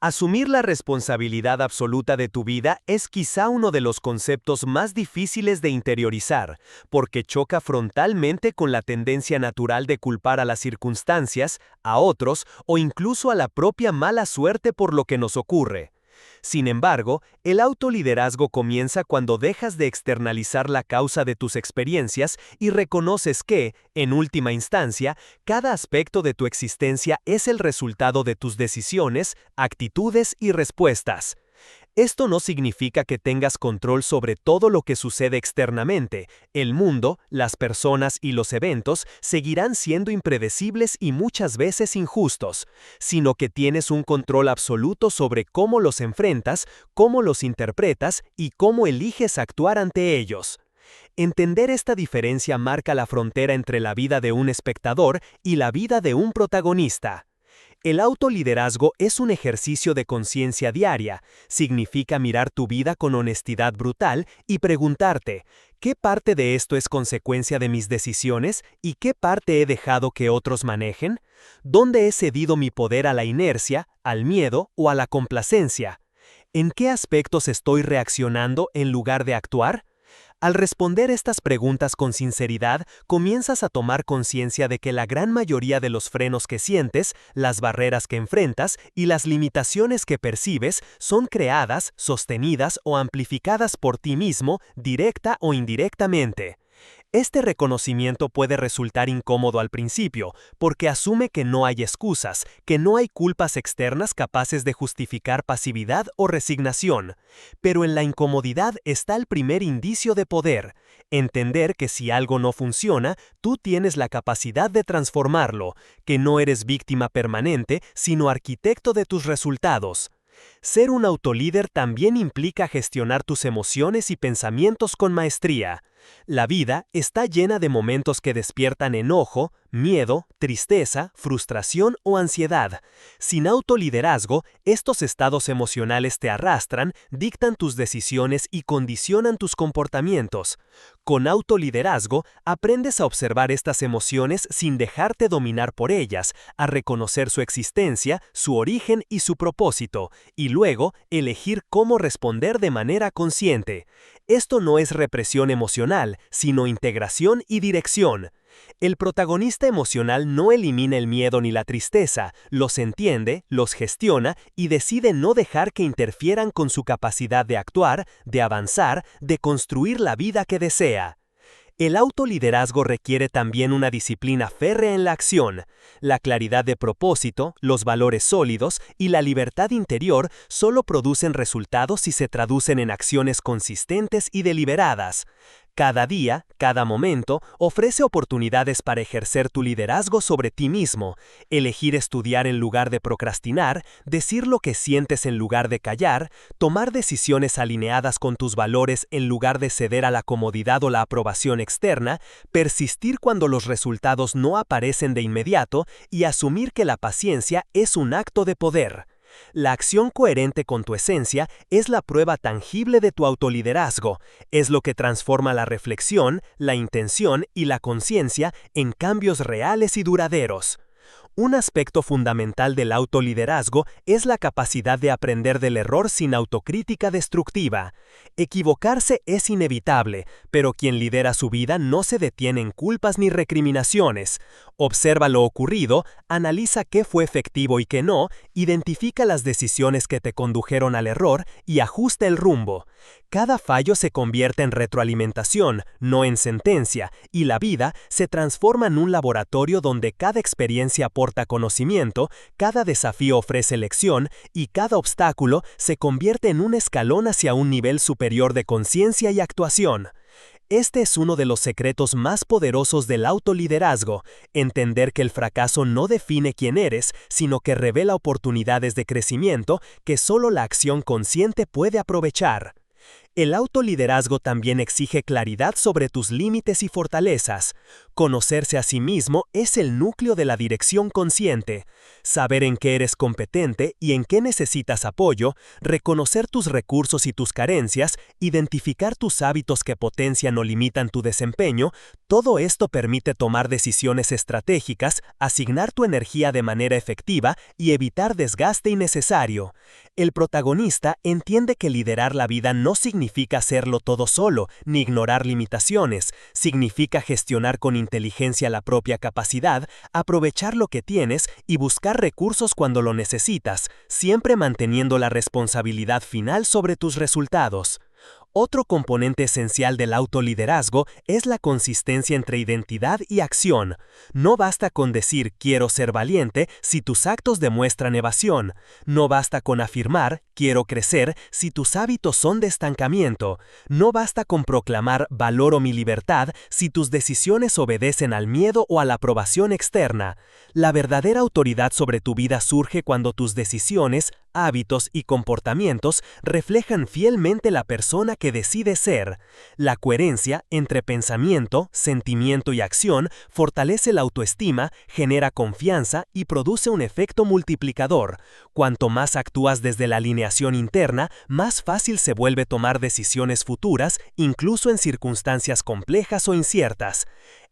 A: Asumir la responsabilidad absoluta de tu vida es quizá uno de los conceptos más difíciles de interiorizar, porque choca frontalmente con la tendencia natural de culpar a las circunstancias, a otros o incluso a la propia mala suerte por lo que nos ocurre. Sin embargo, el autoliderazgo comienza cuando dejas de externalizar la causa de tus experiencias y reconoces que, en última instancia, cada aspecto de tu existencia es el resultado de tus decisiones, actitudes y respuestas. Esto no significa que tengas control sobre todo lo que sucede externamente. El mundo, las personas y los eventos seguirán siendo impredecibles y muchas veces injustos, sino que tienes un control absoluto sobre cómo los enfrentas, cómo los interpretas y cómo eliges actuar ante ellos. Entender esta diferencia marca la frontera entre la vida de un espectador y la vida de un protagonista. El autoliderazgo es un ejercicio de conciencia diaria. Significa mirar tu vida con honestidad brutal y preguntarte, ¿qué parte de esto es consecuencia de mis decisiones y qué parte he dejado que otros manejen? ¿Dónde he cedido mi poder a la inercia, al miedo o a la complacencia? ¿En qué aspectos estoy reaccionando en lugar de actuar? Al responder estas preguntas con sinceridad, comienzas a tomar conciencia de que la gran mayoría de los frenos que sientes, las barreras que enfrentas y las limitaciones que percibes son creadas, sostenidas o amplificadas por ti mismo, directa o indirectamente. Este reconocimiento puede resultar incómodo al principio, porque asume que no hay excusas, que no hay culpas externas capaces de justificar pasividad o resignación. Pero en la incomodidad está el primer indicio de poder. Entender que si algo no funciona, tú tienes la capacidad de transformarlo, que no eres víctima permanente, sino arquitecto de tus resultados.
C: Ser un autolíder también implica gestionar tus emociones y pensamientos con maestría. La vida está llena de momentos que despiertan enojo, miedo, tristeza, frustración o ansiedad. Sin autoliderazgo, estos estados emocionales te arrastran, dictan tus decisiones y condicionan tus comportamientos. Con autoliderazgo, aprendes a observar estas emociones sin dejarte dominar por ellas, a reconocer su existencia, su origen y su propósito, y luego elegir cómo responder de manera consciente. Esto no es represión emocional, sino integración y dirección. El protagonista emocional no elimina el miedo ni la tristeza, los entiende, los gestiona y decide no dejar que interfieran con su capacidad de actuar, de avanzar, de construir la vida que desea. El autoliderazgo requiere también una disciplina férrea en la acción. La claridad de propósito, los valores sólidos y la libertad interior solo producen resultados si se traducen en acciones consistentes y deliberadas. Cada día, cada momento, ofrece oportunidades para ejercer tu liderazgo sobre ti mismo, elegir estudiar en lugar de procrastinar, decir lo que sientes en lugar de callar, tomar decisiones alineadas con tus valores en lugar de ceder a la comodidad o la aprobación externa, persistir cuando los resultados no aparecen de inmediato y asumir que la paciencia es un acto de poder. La acción coherente con tu esencia es la prueba tangible de tu autoliderazgo, es lo que transforma la reflexión, la intención y la conciencia en cambios reales y duraderos. Un aspecto fundamental del autoliderazgo es la capacidad de aprender del error sin autocrítica destructiva. Equivocarse es inevitable, pero quien lidera su vida no se detiene en culpas ni recriminaciones. Observa lo ocurrido, analiza qué fue efectivo y qué no, identifica las decisiones que te condujeron al error y ajusta el rumbo. Cada fallo se convierte en retroalimentación, no en sentencia, y la vida se transforma en un laboratorio donde cada experiencia aporta conocimiento, cada desafío ofrece lección y cada obstáculo se convierte en un escalón hacia un nivel superior de conciencia y actuación. Este es uno de los secretos más poderosos del autoliderazgo, entender que el fracaso no define quién eres, sino que revela oportunidades de crecimiento que solo la acción consciente puede aprovechar. El autoliderazgo también exige claridad sobre tus límites y fortalezas. Conocerse a sí mismo es el núcleo de la dirección consciente. Saber en qué eres competente y en qué necesitas apoyo, reconocer tus recursos y tus carencias, identificar tus hábitos que potencian o limitan tu desempeño, todo esto permite tomar decisiones estratégicas, asignar tu energía de manera efectiva y evitar desgaste innecesario. El protagonista entiende que liderar la vida no significa hacerlo todo solo, ni ignorar limitaciones, significa gestionar con inteligencia la propia capacidad, aprovechar lo que tienes y buscar recursos cuando lo necesitas, siempre manteniendo la responsabilidad final sobre tus resultados. Otro componente esencial del autoliderazgo es la consistencia entre identidad y acción. No basta con decir quiero ser valiente si tus actos demuestran evasión. No basta con afirmar quiero crecer si tus hábitos son de estancamiento. No basta con proclamar valoro mi libertad si tus decisiones obedecen al miedo o a la aprobación externa. La verdadera autoridad sobre tu vida surge cuando tus decisiones, hábitos y comportamientos reflejan fielmente la persona que decides ser. La coherencia entre pensamiento, sentimiento y acción fortalece la autoestima, genera confianza y produce un efecto multiplicador. Cuanto más actúas desde la alineación interna, más fácil se vuelve tomar decisiones futuras, incluso en circunstancias complejas o inciertas.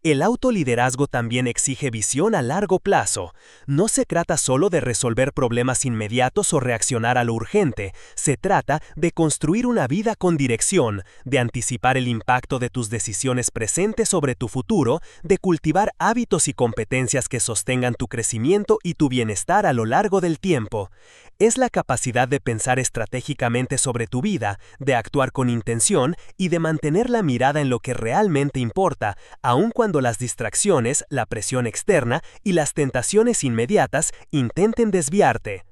C: El autoliderazgo también exige visión a largo plazo. No se trata solo de resolver problemas inmediatos o reaccionar a lo urgente, se trata de construir una vida con dirección, de anticipar el impacto de tus decisiones presentes sobre tu futuro, de cultivar hábitos y competencias que sostengan tu crecimiento y tu bienestar a lo largo del tiempo. Es la capacidad de pensar estratégicamente sobre tu vida, de actuar con intención y de mantener la mirada en lo que realmente importa, aun cuando las distracciones, la presión externa y las tentaciones inmediatas intenten desviarte.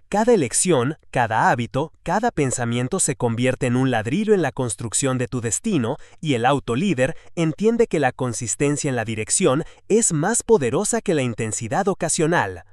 C: Cada elección, cada hábito, cada pensamiento se convierte en un ladrillo en la construcción de tu destino y el autolíder entiende que la consistencia en la dirección es más poderosa que la intensidad ocasional.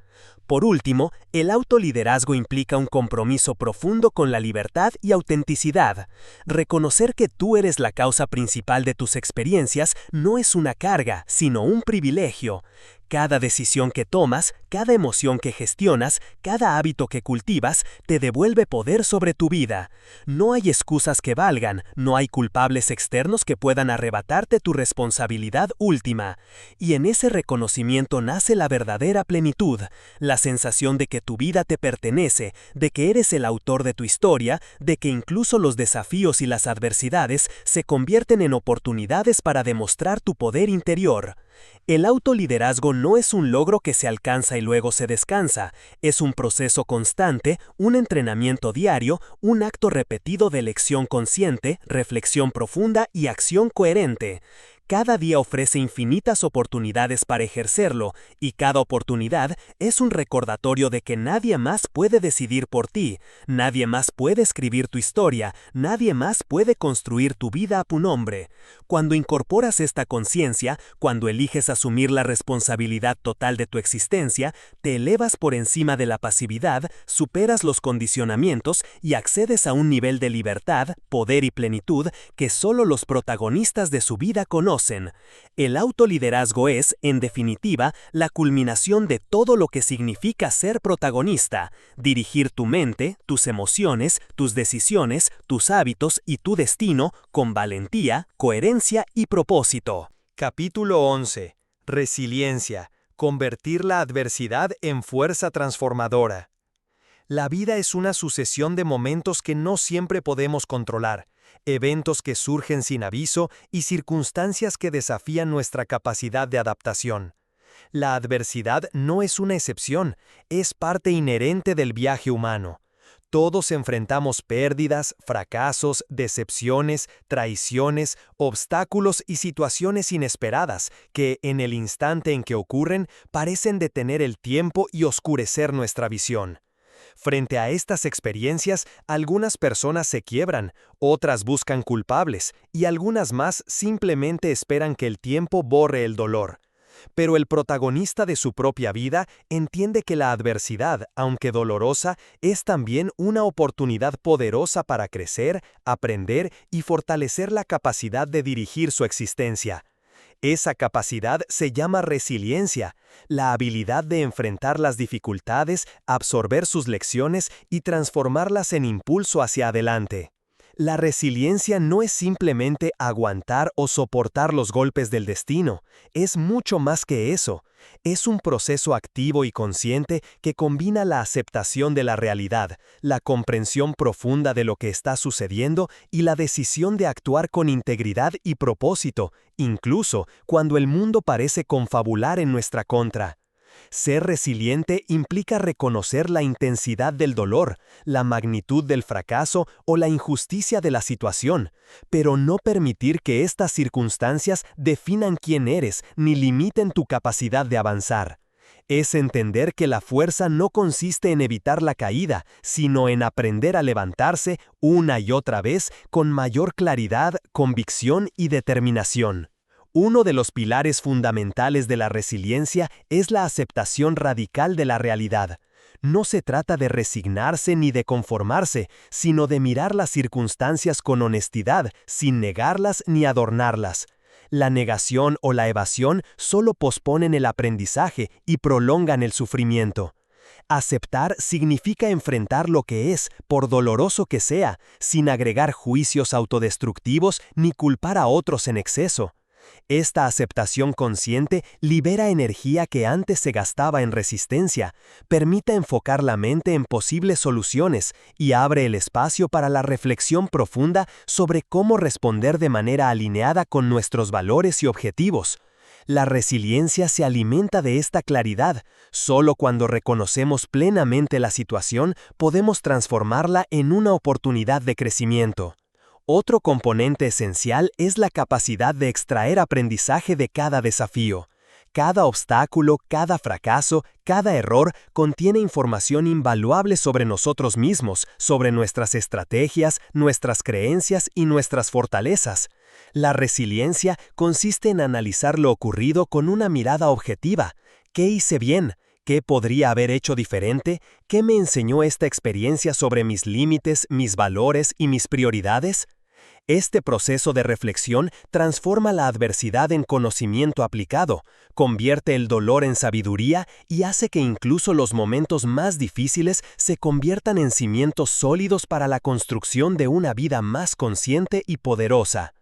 C: Por último, el autoliderazgo implica un compromiso profundo con la libertad y autenticidad. Reconocer que tú eres la causa principal de tus experiencias no es una carga, sino un privilegio. Cada decisión que tomas, cada emoción que gestionas, cada hábito que cultivas, te devuelve poder sobre tu vida. No hay excusas que valgan, no hay culpables externos que puedan arrebatarte tu responsabilidad última. Y en ese reconocimiento nace la verdadera plenitud, la sensación de que tu vida te pertenece, de que eres el autor de tu historia, de que incluso los desafíos y las adversidades se convierten en oportunidades para demostrar tu poder interior. El autoliderazgo no es un logro que se alcanza y luego se descansa, es un proceso constante, un entrenamiento diario, un acto repetido de elección consciente, reflexión profunda y acción coherente. Cada día ofrece infinitas oportunidades para ejercerlo, y cada oportunidad es un recordatorio de que nadie más puede decidir por ti, nadie más puede escribir tu historia, nadie más puede construir tu vida a tu nombre. Cuando incorporas esta conciencia, cuando eliges asumir la responsabilidad total de tu existencia, te elevas por encima de la pasividad, superas los condicionamientos y accedes a un nivel de libertad, poder y plenitud que solo los protagonistas de su vida conocen. El autoliderazgo es, en definitiva, la culminación de todo lo que significa ser protagonista, dirigir tu mente, tus emociones, tus decisiones, tus hábitos y tu destino con valentía, coherencia y propósito.
A: Capítulo 11. Resiliencia. Convertir la adversidad en fuerza transformadora. La vida es una sucesión de momentos que no siempre podemos controlar, eventos que surgen sin aviso y circunstancias que desafían nuestra capacidad de adaptación. La adversidad no es una excepción, es parte inherente del viaje humano. Todos enfrentamos pérdidas, fracasos, decepciones, traiciones, obstáculos y situaciones inesperadas que, en el instante en que ocurren, parecen detener el tiempo y oscurecer nuestra visión. Frente a estas experiencias, algunas personas se quiebran, otras buscan culpables, y algunas más simplemente esperan que el tiempo borre el dolor. Pero el protagonista de su propia vida entiende que la adversidad, aunque dolorosa, es también una oportunidad poderosa para crecer, aprender y fortalecer la capacidad de dirigir su existencia. Esa capacidad se llama resiliencia, la habilidad de enfrentar las dificultades, absorber sus lecciones y transformarlas en impulso hacia adelante. La resiliencia no es simplemente aguantar o soportar los golpes del destino, es mucho más que eso. Es un proceso activo y consciente que combina la aceptación de la realidad, la comprensión profunda de lo que está sucediendo y la decisión de actuar con integridad y propósito, incluso cuando el mundo parece confabular en nuestra contra. Ser resiliente implica reconocer la intensidad del dolor, la magnitud del fracaso o la injusticia de la situación, pero no permitir que estas circunstancias definan quién eres ni limiten tu capacidad de avanzar. Es entender que la fuerza no consiste en evitar la caída, sino en aprender a levantarse una y otra vez con mayor claridad, convicción y determinación. Uno de los pilares fundamentales de la resiliencia es la aceptación radical de la realidad. No se trata de resignarse ni de conformarse, sino de mirar las circunstancias con honestidad, sin negarlas ni adornarlas. La negación o la evasión solo posponen el aprendizaje y prolongan el sufrimiento. Aceptar significa enfrentar lo que es, por doloroso que sea, sin agregar juicios autodestructivos ni culpar a otros en exceso. Esta aceptación consciente libera energía que antes se gastaba en resistencia, permite enfocar la mente en posibles soluciones y abre el espacio para la reflexión profunda sobre cómo responder de manera alineada con nuestros valores y objetivos. La resiliencia se alimenta de esta claridad. Solo cuando reconocemos plenamente la situación podemos transformarla en una oportunidad de crecimiento. Otro componente esencial es la capacidad de extraer aprendizaje de cada desafío. Cada obstáculo, cada fracaso, cada error contiene información invaluable sobre nosotros mismos, sobre nuestras estrategias, nuestras creencias y nuestras fortalezas. La resiliencia consiste en analizar lo ocurrido con una mirada objetiva. ¿Qué hice bien?
C: ¿Qué podría haber hecho diferente? ¿Qué me enseñó esta experiencia sobre mis límites, mis valores y mis prioridades? Este proceso de reflexión transforma la adversidad en conocimiento aplicado, convierte el dolor en sabiduría y hace que incluso los momentos más difíciles se conviertan en cimientos sólidos para la construcción de una vida más consciente y poderosa.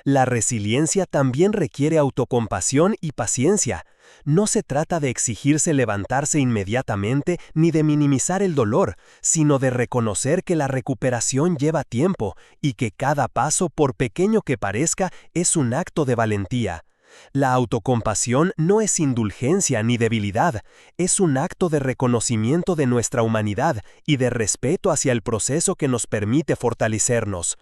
C: La resiliencia también requiere autocompasión y paciencia. No se trata de exigirse levantarse inmediatamente ni de minimizar el dolor, sino de reconocer que la recuperación lleva tiempo y que cada paso, por pequeño que parezca, es un acto de valentía. La autocompasión no es indulgencia ni debilidad, es un acto de reconocimiento de nuestra humanidad y de respeto hacia el proceso que nos permite fortalecernos.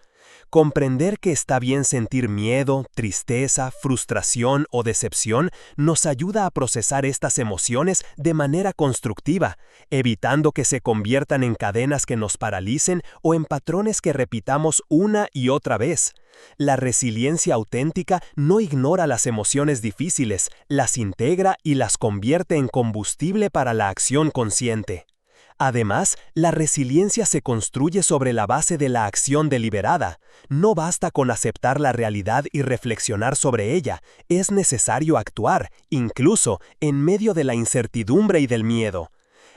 C: Comprender que está bien sentir miedo, tristeza, frustración o decepción nos ayuda a procesar estas emociones de manera constructiva, evitando que se conviertan en cadenas que nos paralicen o en patrones que repitamos una y otra vez. La resiliencia auténtica no ignora las emociones difíciles, las integra y las convierte en combustible para la acción consciente. Además, la resiliencia se construye sobre la base de la acción deliberada. No basta con aceptar la realidad y reflexionar sobre ella, es necesario actuar, incluso en medio de la incertidumbre y del miedo.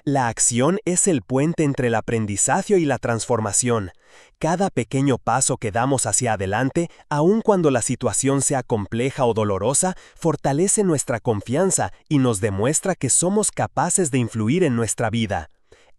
C: La acción es el puente entre el aprendizaje y la transformación. Cada pequeño paso que damos hacia adelante, aun cuando la situación sea compleja o dolorosa, fortalece nuestra confianza y nos demuestra que somos capaces de influir en nuestra vida.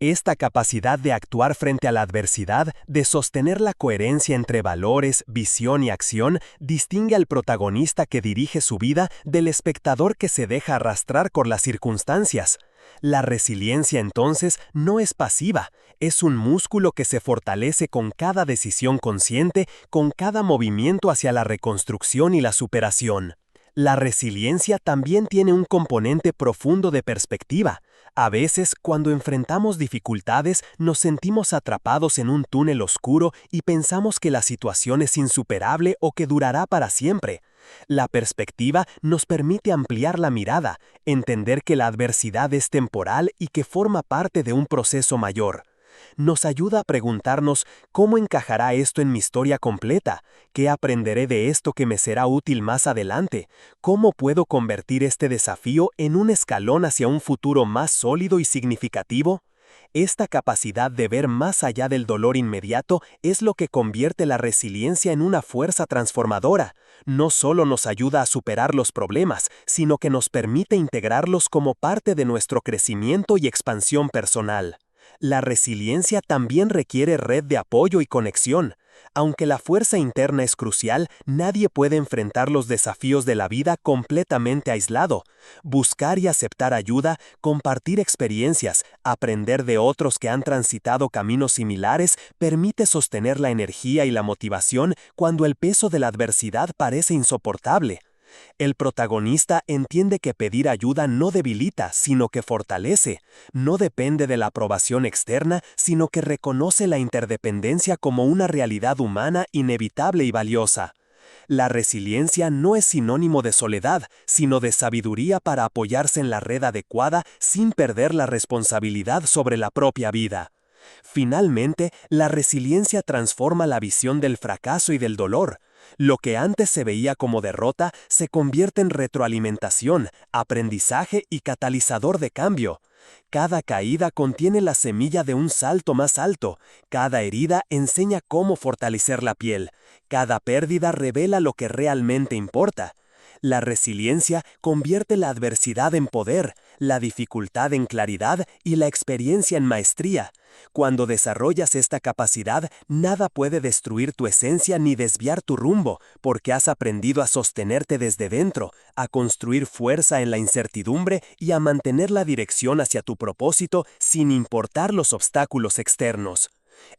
C: Esta capacidad de actuar frente a la adversidad, de sostener la coherencia entre valores, visión y acción, distingue al protagonista que dirige su vida del espectador que se deja arrastrar por las circunstancias. La resiliencia, entonces, no es pasiva, es un músculo que se fortalece con cada decisión consciente, con cada movimiento hacia la reconstrucción y la superación. La resiliencia también tiene un componente profundo de perspectiva. A veces, cuando enfrentamos dificultades, nos sentimos atrapados en un túnel oscuro y pensamos que la situación es insuperable o que durará para siempre. La perspectiva nos permite ampliar la mirada, entender que la adversidad es temporal y que forma parte de un proceso mayor. Nos ayuda a preguntarnos cómo encajará esto en mi historia completa, qué aprenderé de esto que me será útil más adelante, cómo puedo convertir este desafío en un escalón hacia un futuro más sólido y significativo. Esta capacidad de ver más allá del dolor inmediato es lo que convierte la resiliencia en una fuerza transformadora. No solo nos ayuda a superar los problemas, sino que nos permite integrarlos como parte de nuestro crecimiento y expansión personal. La resiliencia también requiere red de apoyo y conexión. Aunque la fuerza interna es crucial, nadie puede enfrentar los desafíos de la vida completamente aislado. Buscar y aceptar ayuda, compartir experiencias, aprender de otros que han transitado caminos similares, permite sostener la energía y la motivación cuando el peso de la adversidad parece insoportable. El protagonista entiende que pedir ayuda no debilita, sino que fortalece. No depende de la aprobación externa, sino que reconoce la interdependencia como una realidad humana inevitable y valiosa. La resiliencia no es sinónimo de soledad, sino de sabiduría para apoyarse en la red adecuada sin perder la responsabilidad sobre la propia vida. Finalmente, la resiliencia transforma la visión del fracaso y del dolor. Lo que antes se veía como derrota se convierte en retroalimentación, aprendizaje y catalizador de cambio. Cada caída contiene la semilla de un salto más alto, cada herida enseña cómo fortalecer la piel, cada pérdida revela lo que realmente importa. La resiliencia convierte la adversidad en poder, la dificultad en claridad y la experiencia en maestría. Cuando desarrollas esta capacidad, nada puede destruir tu esencia ni desviar tu rumbo, porque has aprendido a sostenerte desde dentro, a construir fuerza en la incertidumbre y a mantener la dirección hacia tu propósito sin importar los obstáculos externos.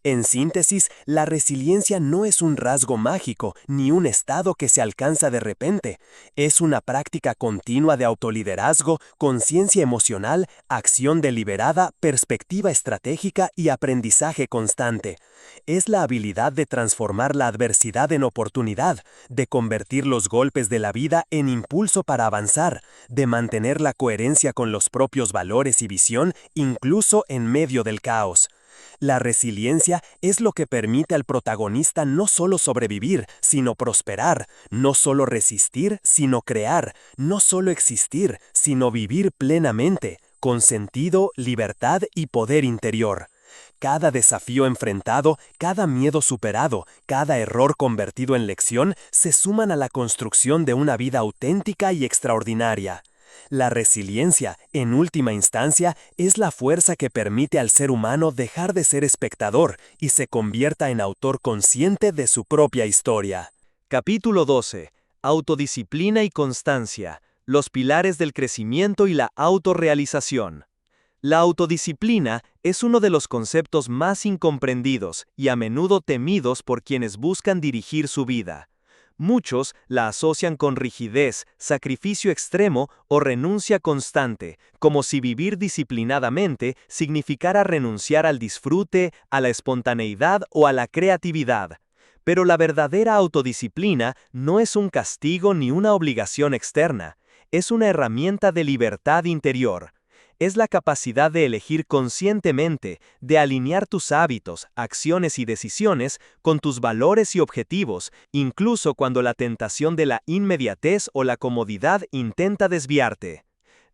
C: En síntesis, la resiliencia no es un rasgo mágico ni un estado que se alcanza de repente. Es una práctica continua de autoliderazgo, conciencia emocional, acción deliberada, perspectiva estratégica y aprendizaje constante. Es la habilidad de transformar la adversidad en oportunidad, de convertir los golpes de la vida en impulso para avanzar, de mantener la coherencia con los propios valores y visión, incluso en medio del caos. La resiliencia es lo que permite al protagonista no solo sobrevivir, sino prosperar, no solo resistir, sino crear, no solo existir, sino vivir plenamente, con sentido, libertad y poder interior. Cada desafío enfrentado, cada miedo superado, cada error convertido en lección, se suman a la construcción de una vida auténtica y extraordinaria. La resiliencia, en última instancia, es la fuerza que permite al ser humano dejar de ser espectador y se convierta en autor consciente de su propia historia.
A: Capítulo 12. Autodisciplina y constancia, los pilares del crecimiento y la autorrealización. La autodisciplina es uno de los conceptos más incomprendidos y a menudo temidos por quienes buscan dirigir su vida. Muchos la asocian con rigidez, sacrificio extremo o renuncia constante, como si vivir disciplinadamente significara renunciar al disfrute, a la espontaneidad o a la creatividad. Pero la verdadera autodisciplina no es un castigo ni una obligación externa, es una herramienta de libertad interior. Es la capacidad de elegir conscientemente, de alinear tus hábitos, acciones y decisiones con tus valores y objetivos, incluso cuando la tentación de la inmediatez o la comodidad intenta desviarte.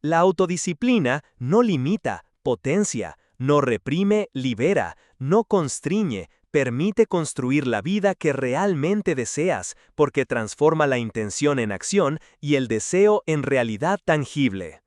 A: La autodisciplina no limita, potencia, no reprime, libera, no constriñe, permite construir la vida que realmente deseas, porque transforma la intención en acción y el deseo en realidad tangible.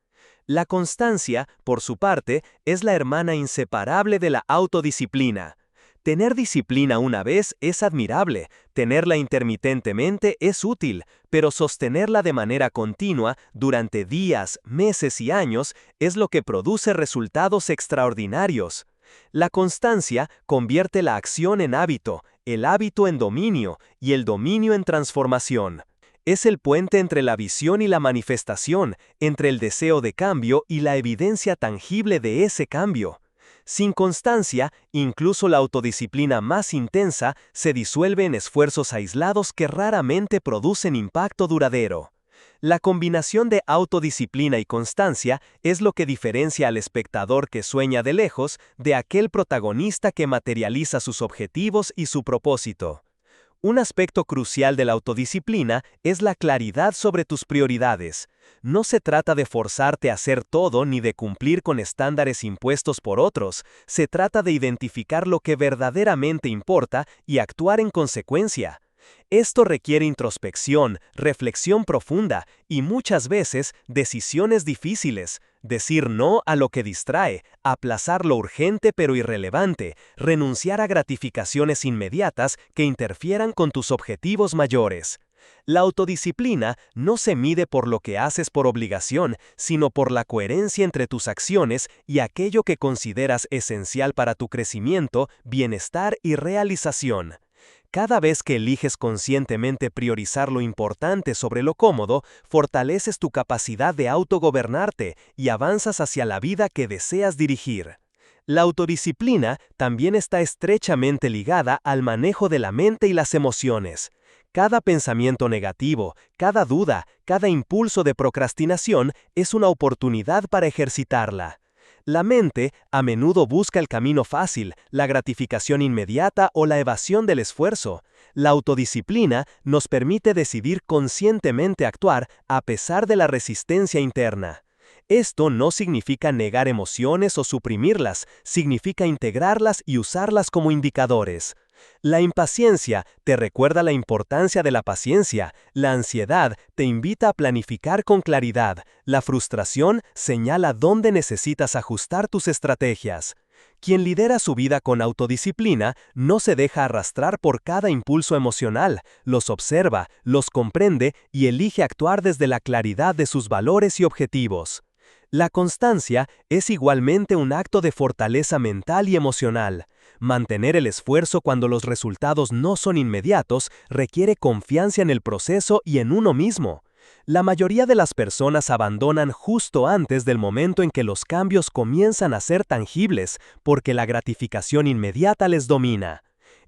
A: La constancia, por su parte, es la hermana inseparable de la autodisciplina. Tener disciplina una vez es admirable, tenerla intermitentemente es útil, pero sostenerla de manera continua durante días, meses y años es lo que produce resultados extraordinarios. La constancia convierte la acción en hábito, el hábito en dominio y el dominio en transformación. Es el puente entre la visión y la manifestación, entre el deseo de cambio y la evidencia tangible de ese cambio. Sin constancia, incluso la autodisciplina más intensa se disuelve en esfuerzos aislados que raramente producen impacto duradero. La combinación de autodisciplina y constancia es lo que diferencia al espectador que sueña de lejos de aquel protagonista que materializa sus objetivos y su propósito. Un aspecto crucial de la autodisciplina es la claridad sobre tus prioridades. No se trata de forzarte a hacer todo ni de cumplir con estándares impuestos por otros, se trata de identificar lo que verdaderamente importa y actuar en consecuencia. Esto requiere introspección, reflexión profunda y muchas veces decisiones difíciles. Decir no a lo que distrae, aplazar lo urgente pero irrelevante, renunciar a gratificaciones inmediatas que interfieran con tus objetivos mayores. La autodisciplina no se mide por lo que haces por obligación, sino por la coherencia entre tus acciones y aquello que consideras esencial para tu crecimiento, bienestar y realización. Cada vez que eliges conscientemente priorizar lo importante sobre lo cómodo, fortaleces tu capacidad de autogobernarte y avanzas hacia la vida que deseas dirigir. La autodisciplina también está estrechamente ligada al manejo de la mente y las emociones. Cada pensamiento negativo, cada duda, cada impulso de procrastinación es una oportunidad para ejercitarla. La mente a menudo busca el camino fácil, la gratificación inmediata o la evasión del esfuerzo. La autodisciplina nos permite decidir conscientemente actuar a pesar de la resistencia interna. Esto no significa negar emociones o suprimirlas, significa integrarlas y usarlas como indicadores. La impaciencia te recuerda la importancia de la paciencia, la ansiedad te invita a planificar con claridad, la frustración señala dónde necesitas ajustar tus estrategias. Quien lidera su vida con autodisciplina no se deja arrastrar por cada impulso emocional, los observa, los comprende y elige actuar desde la claridad de sus valores y objetivos. La constancia es igualmente un acto de fortaleza mental y emocional.
C: Mantener el esfuerzo cuando los resultados no son inmediatos requiere confianza en el proceso y en uno mismo. La mayoría de las personas abandonan justo antes del momento en que los cambios comienzan a ser tangibles, porque la gratificación inmediata les domina.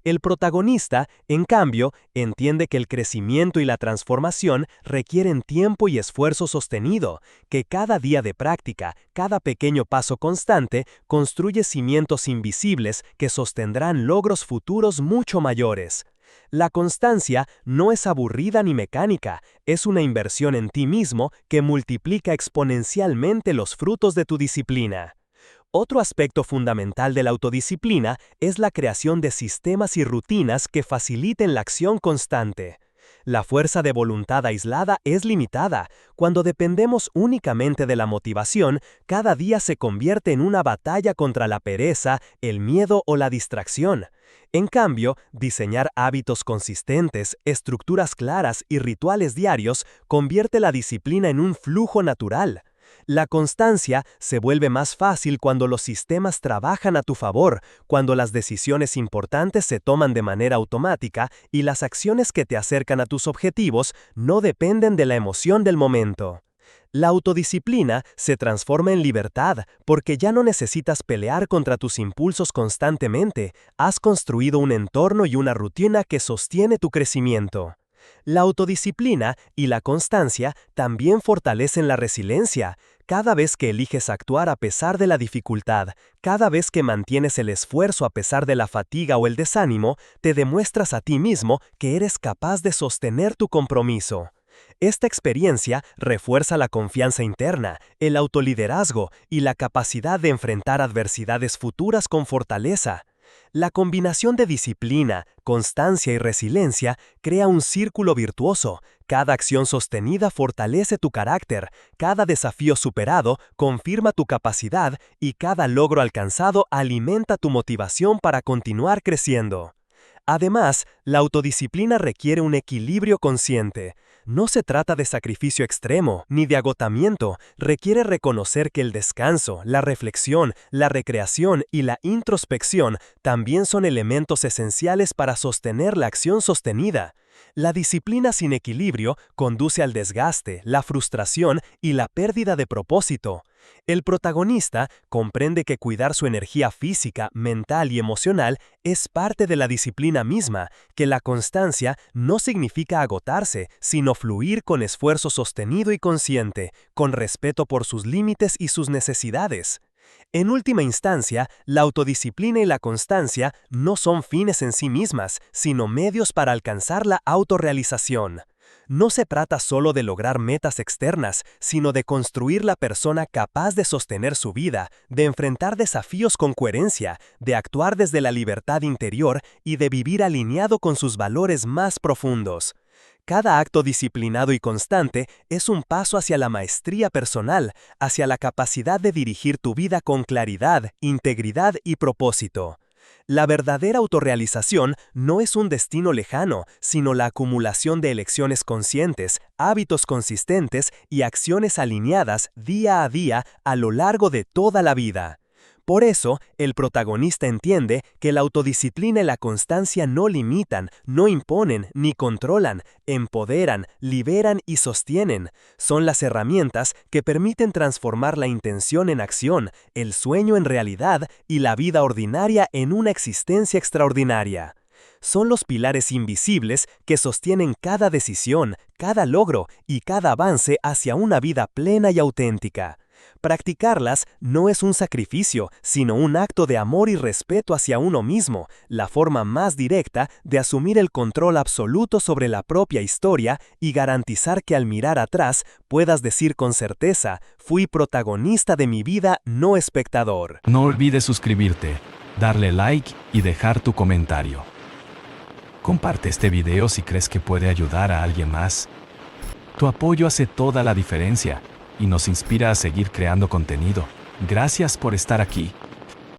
C: El protagonista, en cambio, entiende que el crecimiento y la transformación requieren tiempo y esfuerzo sostenido, que cada día de práctica, cada pequeño paso constante, construye cimientos invisibles que sostendrán logros futuros mucho mayores. La constancia no es aburrida ni mecánica, es una inversión en ti mismo que multiplica exponencialmente los frutos de tu disciplina. Otro aspecto fundamental de la autodisciplina es la creación de sistemas y rutinas que faciliten la acción constante. La fuerza de voluntad aislada es limitada. Cuando dependemos únicamente de la motivación, cada día se convierte en una batalla contra la pereza, el miedo o la distracción. En cambio, diseñar hábitos consistentes, estructuras claras y rituales diarios convierte la disciplina en un flujo natural. La constancia se vuelve más fácil cuando los sistemas trabajan a tu favor, cuando las decisiones importantes se toman de manera automática y las acciones que te acercan a tus objetivos no dependen de la emoción del momento. La autodisciplina se transforma en libertad porque ya no necesitas pelear contra tus impulsos constantemente, has construido un entorno y una rutina que sostiene tu crecimiento. La autodisciplina y la constancia también fortalecen la resiliencia. Cada vez que eliges actuar a pesar de la dificultad, cada vez que mantienes el esfuerzo a pesar de la fatiga o el desánimo, te demuestras a ti mismo que eres capaz de sostener tu compromiso. Esta experiencia refuerza la confianza interna, el autoliderazgo y la capacidad de enfrentar adversidades futuras con fortaleza. La combinación de disciplina, constancia y resiliencia crea un círculo virtuoso. Cada acción sostenida fortalece tu carácter, cada desafío superado confirma tu capacidad y cada logro alcanzado alimenta tu motivación para continuar creciendo. Además, la autodisciplina requiere un equilibrio consciente. No se trata de sacrificio extremo ni de agotamiento, requiere reconocer que el descanso, la reflexión, la recreación y la introspección también son elementos esenciales para sostener la acción sostenida. La disciplina sin equilibrio conduce al desgaste, la frustración y la pérdida de propósito. El protagonista comprende que cuidar su energía física, mental y emocional es parte de la disciplina misma, que la constancia no significa agotarse, sino fluir con esfuerzo sostenido y consciente, con respeto por sus límites y sus necesidades. En última instancia, la autodisciplina y la constancia no son fines en sí mismas, sino medios para alcanzar la autorrealización. No se trata solo de lograr metas externas, sino de construir la persona capaz de sostener su vida, de enfrentar desafíos con coherencia, de actuar desde la libertad interior y de vivir alineado con sus valores más profundos. Cada acto disciplinado y constante es un paso hacia la maestría personal, hacia la capacidad de dirigir tu vida con claridad, integridad y propósito. La verdadera autorrealización no es un destino lejano, sino la acumulación de elecciones conscientes, hábitos consistentes y acciones alineadas día a día a lo largo de toda la vida. Por eso, el protagonista entiende que la autodisciplina y la constancia no limitan, no imponen ni controlan, empoderan, liberan y sostienen. Son las herramientas que permiten transformar la intención en acción, el sueño en realidad y la vida ordinaria en una existencia extraordinaria. Son los pilares invisibles que sostienen cada decisión, cada logro y cada avance hacia una vida plena y auténtica. Practicarlas no es un sacrificio, sino un acto de amor y respeto hacia uno mismo, la forma más directa de asumir el control absoluto sobre la propia historia y garantizar que al mirar atrás puedas decir con certeza, fui protagonista de mi vida, no espectador.
B: No olvides suscribirte, darle like y dejar tu comentario. Comparte este video si crees que puede ayudar a alguien más. Tu apoyo hace toda la diferencia y nos inspira a seguir creando contenido. Gracias por estar aquí.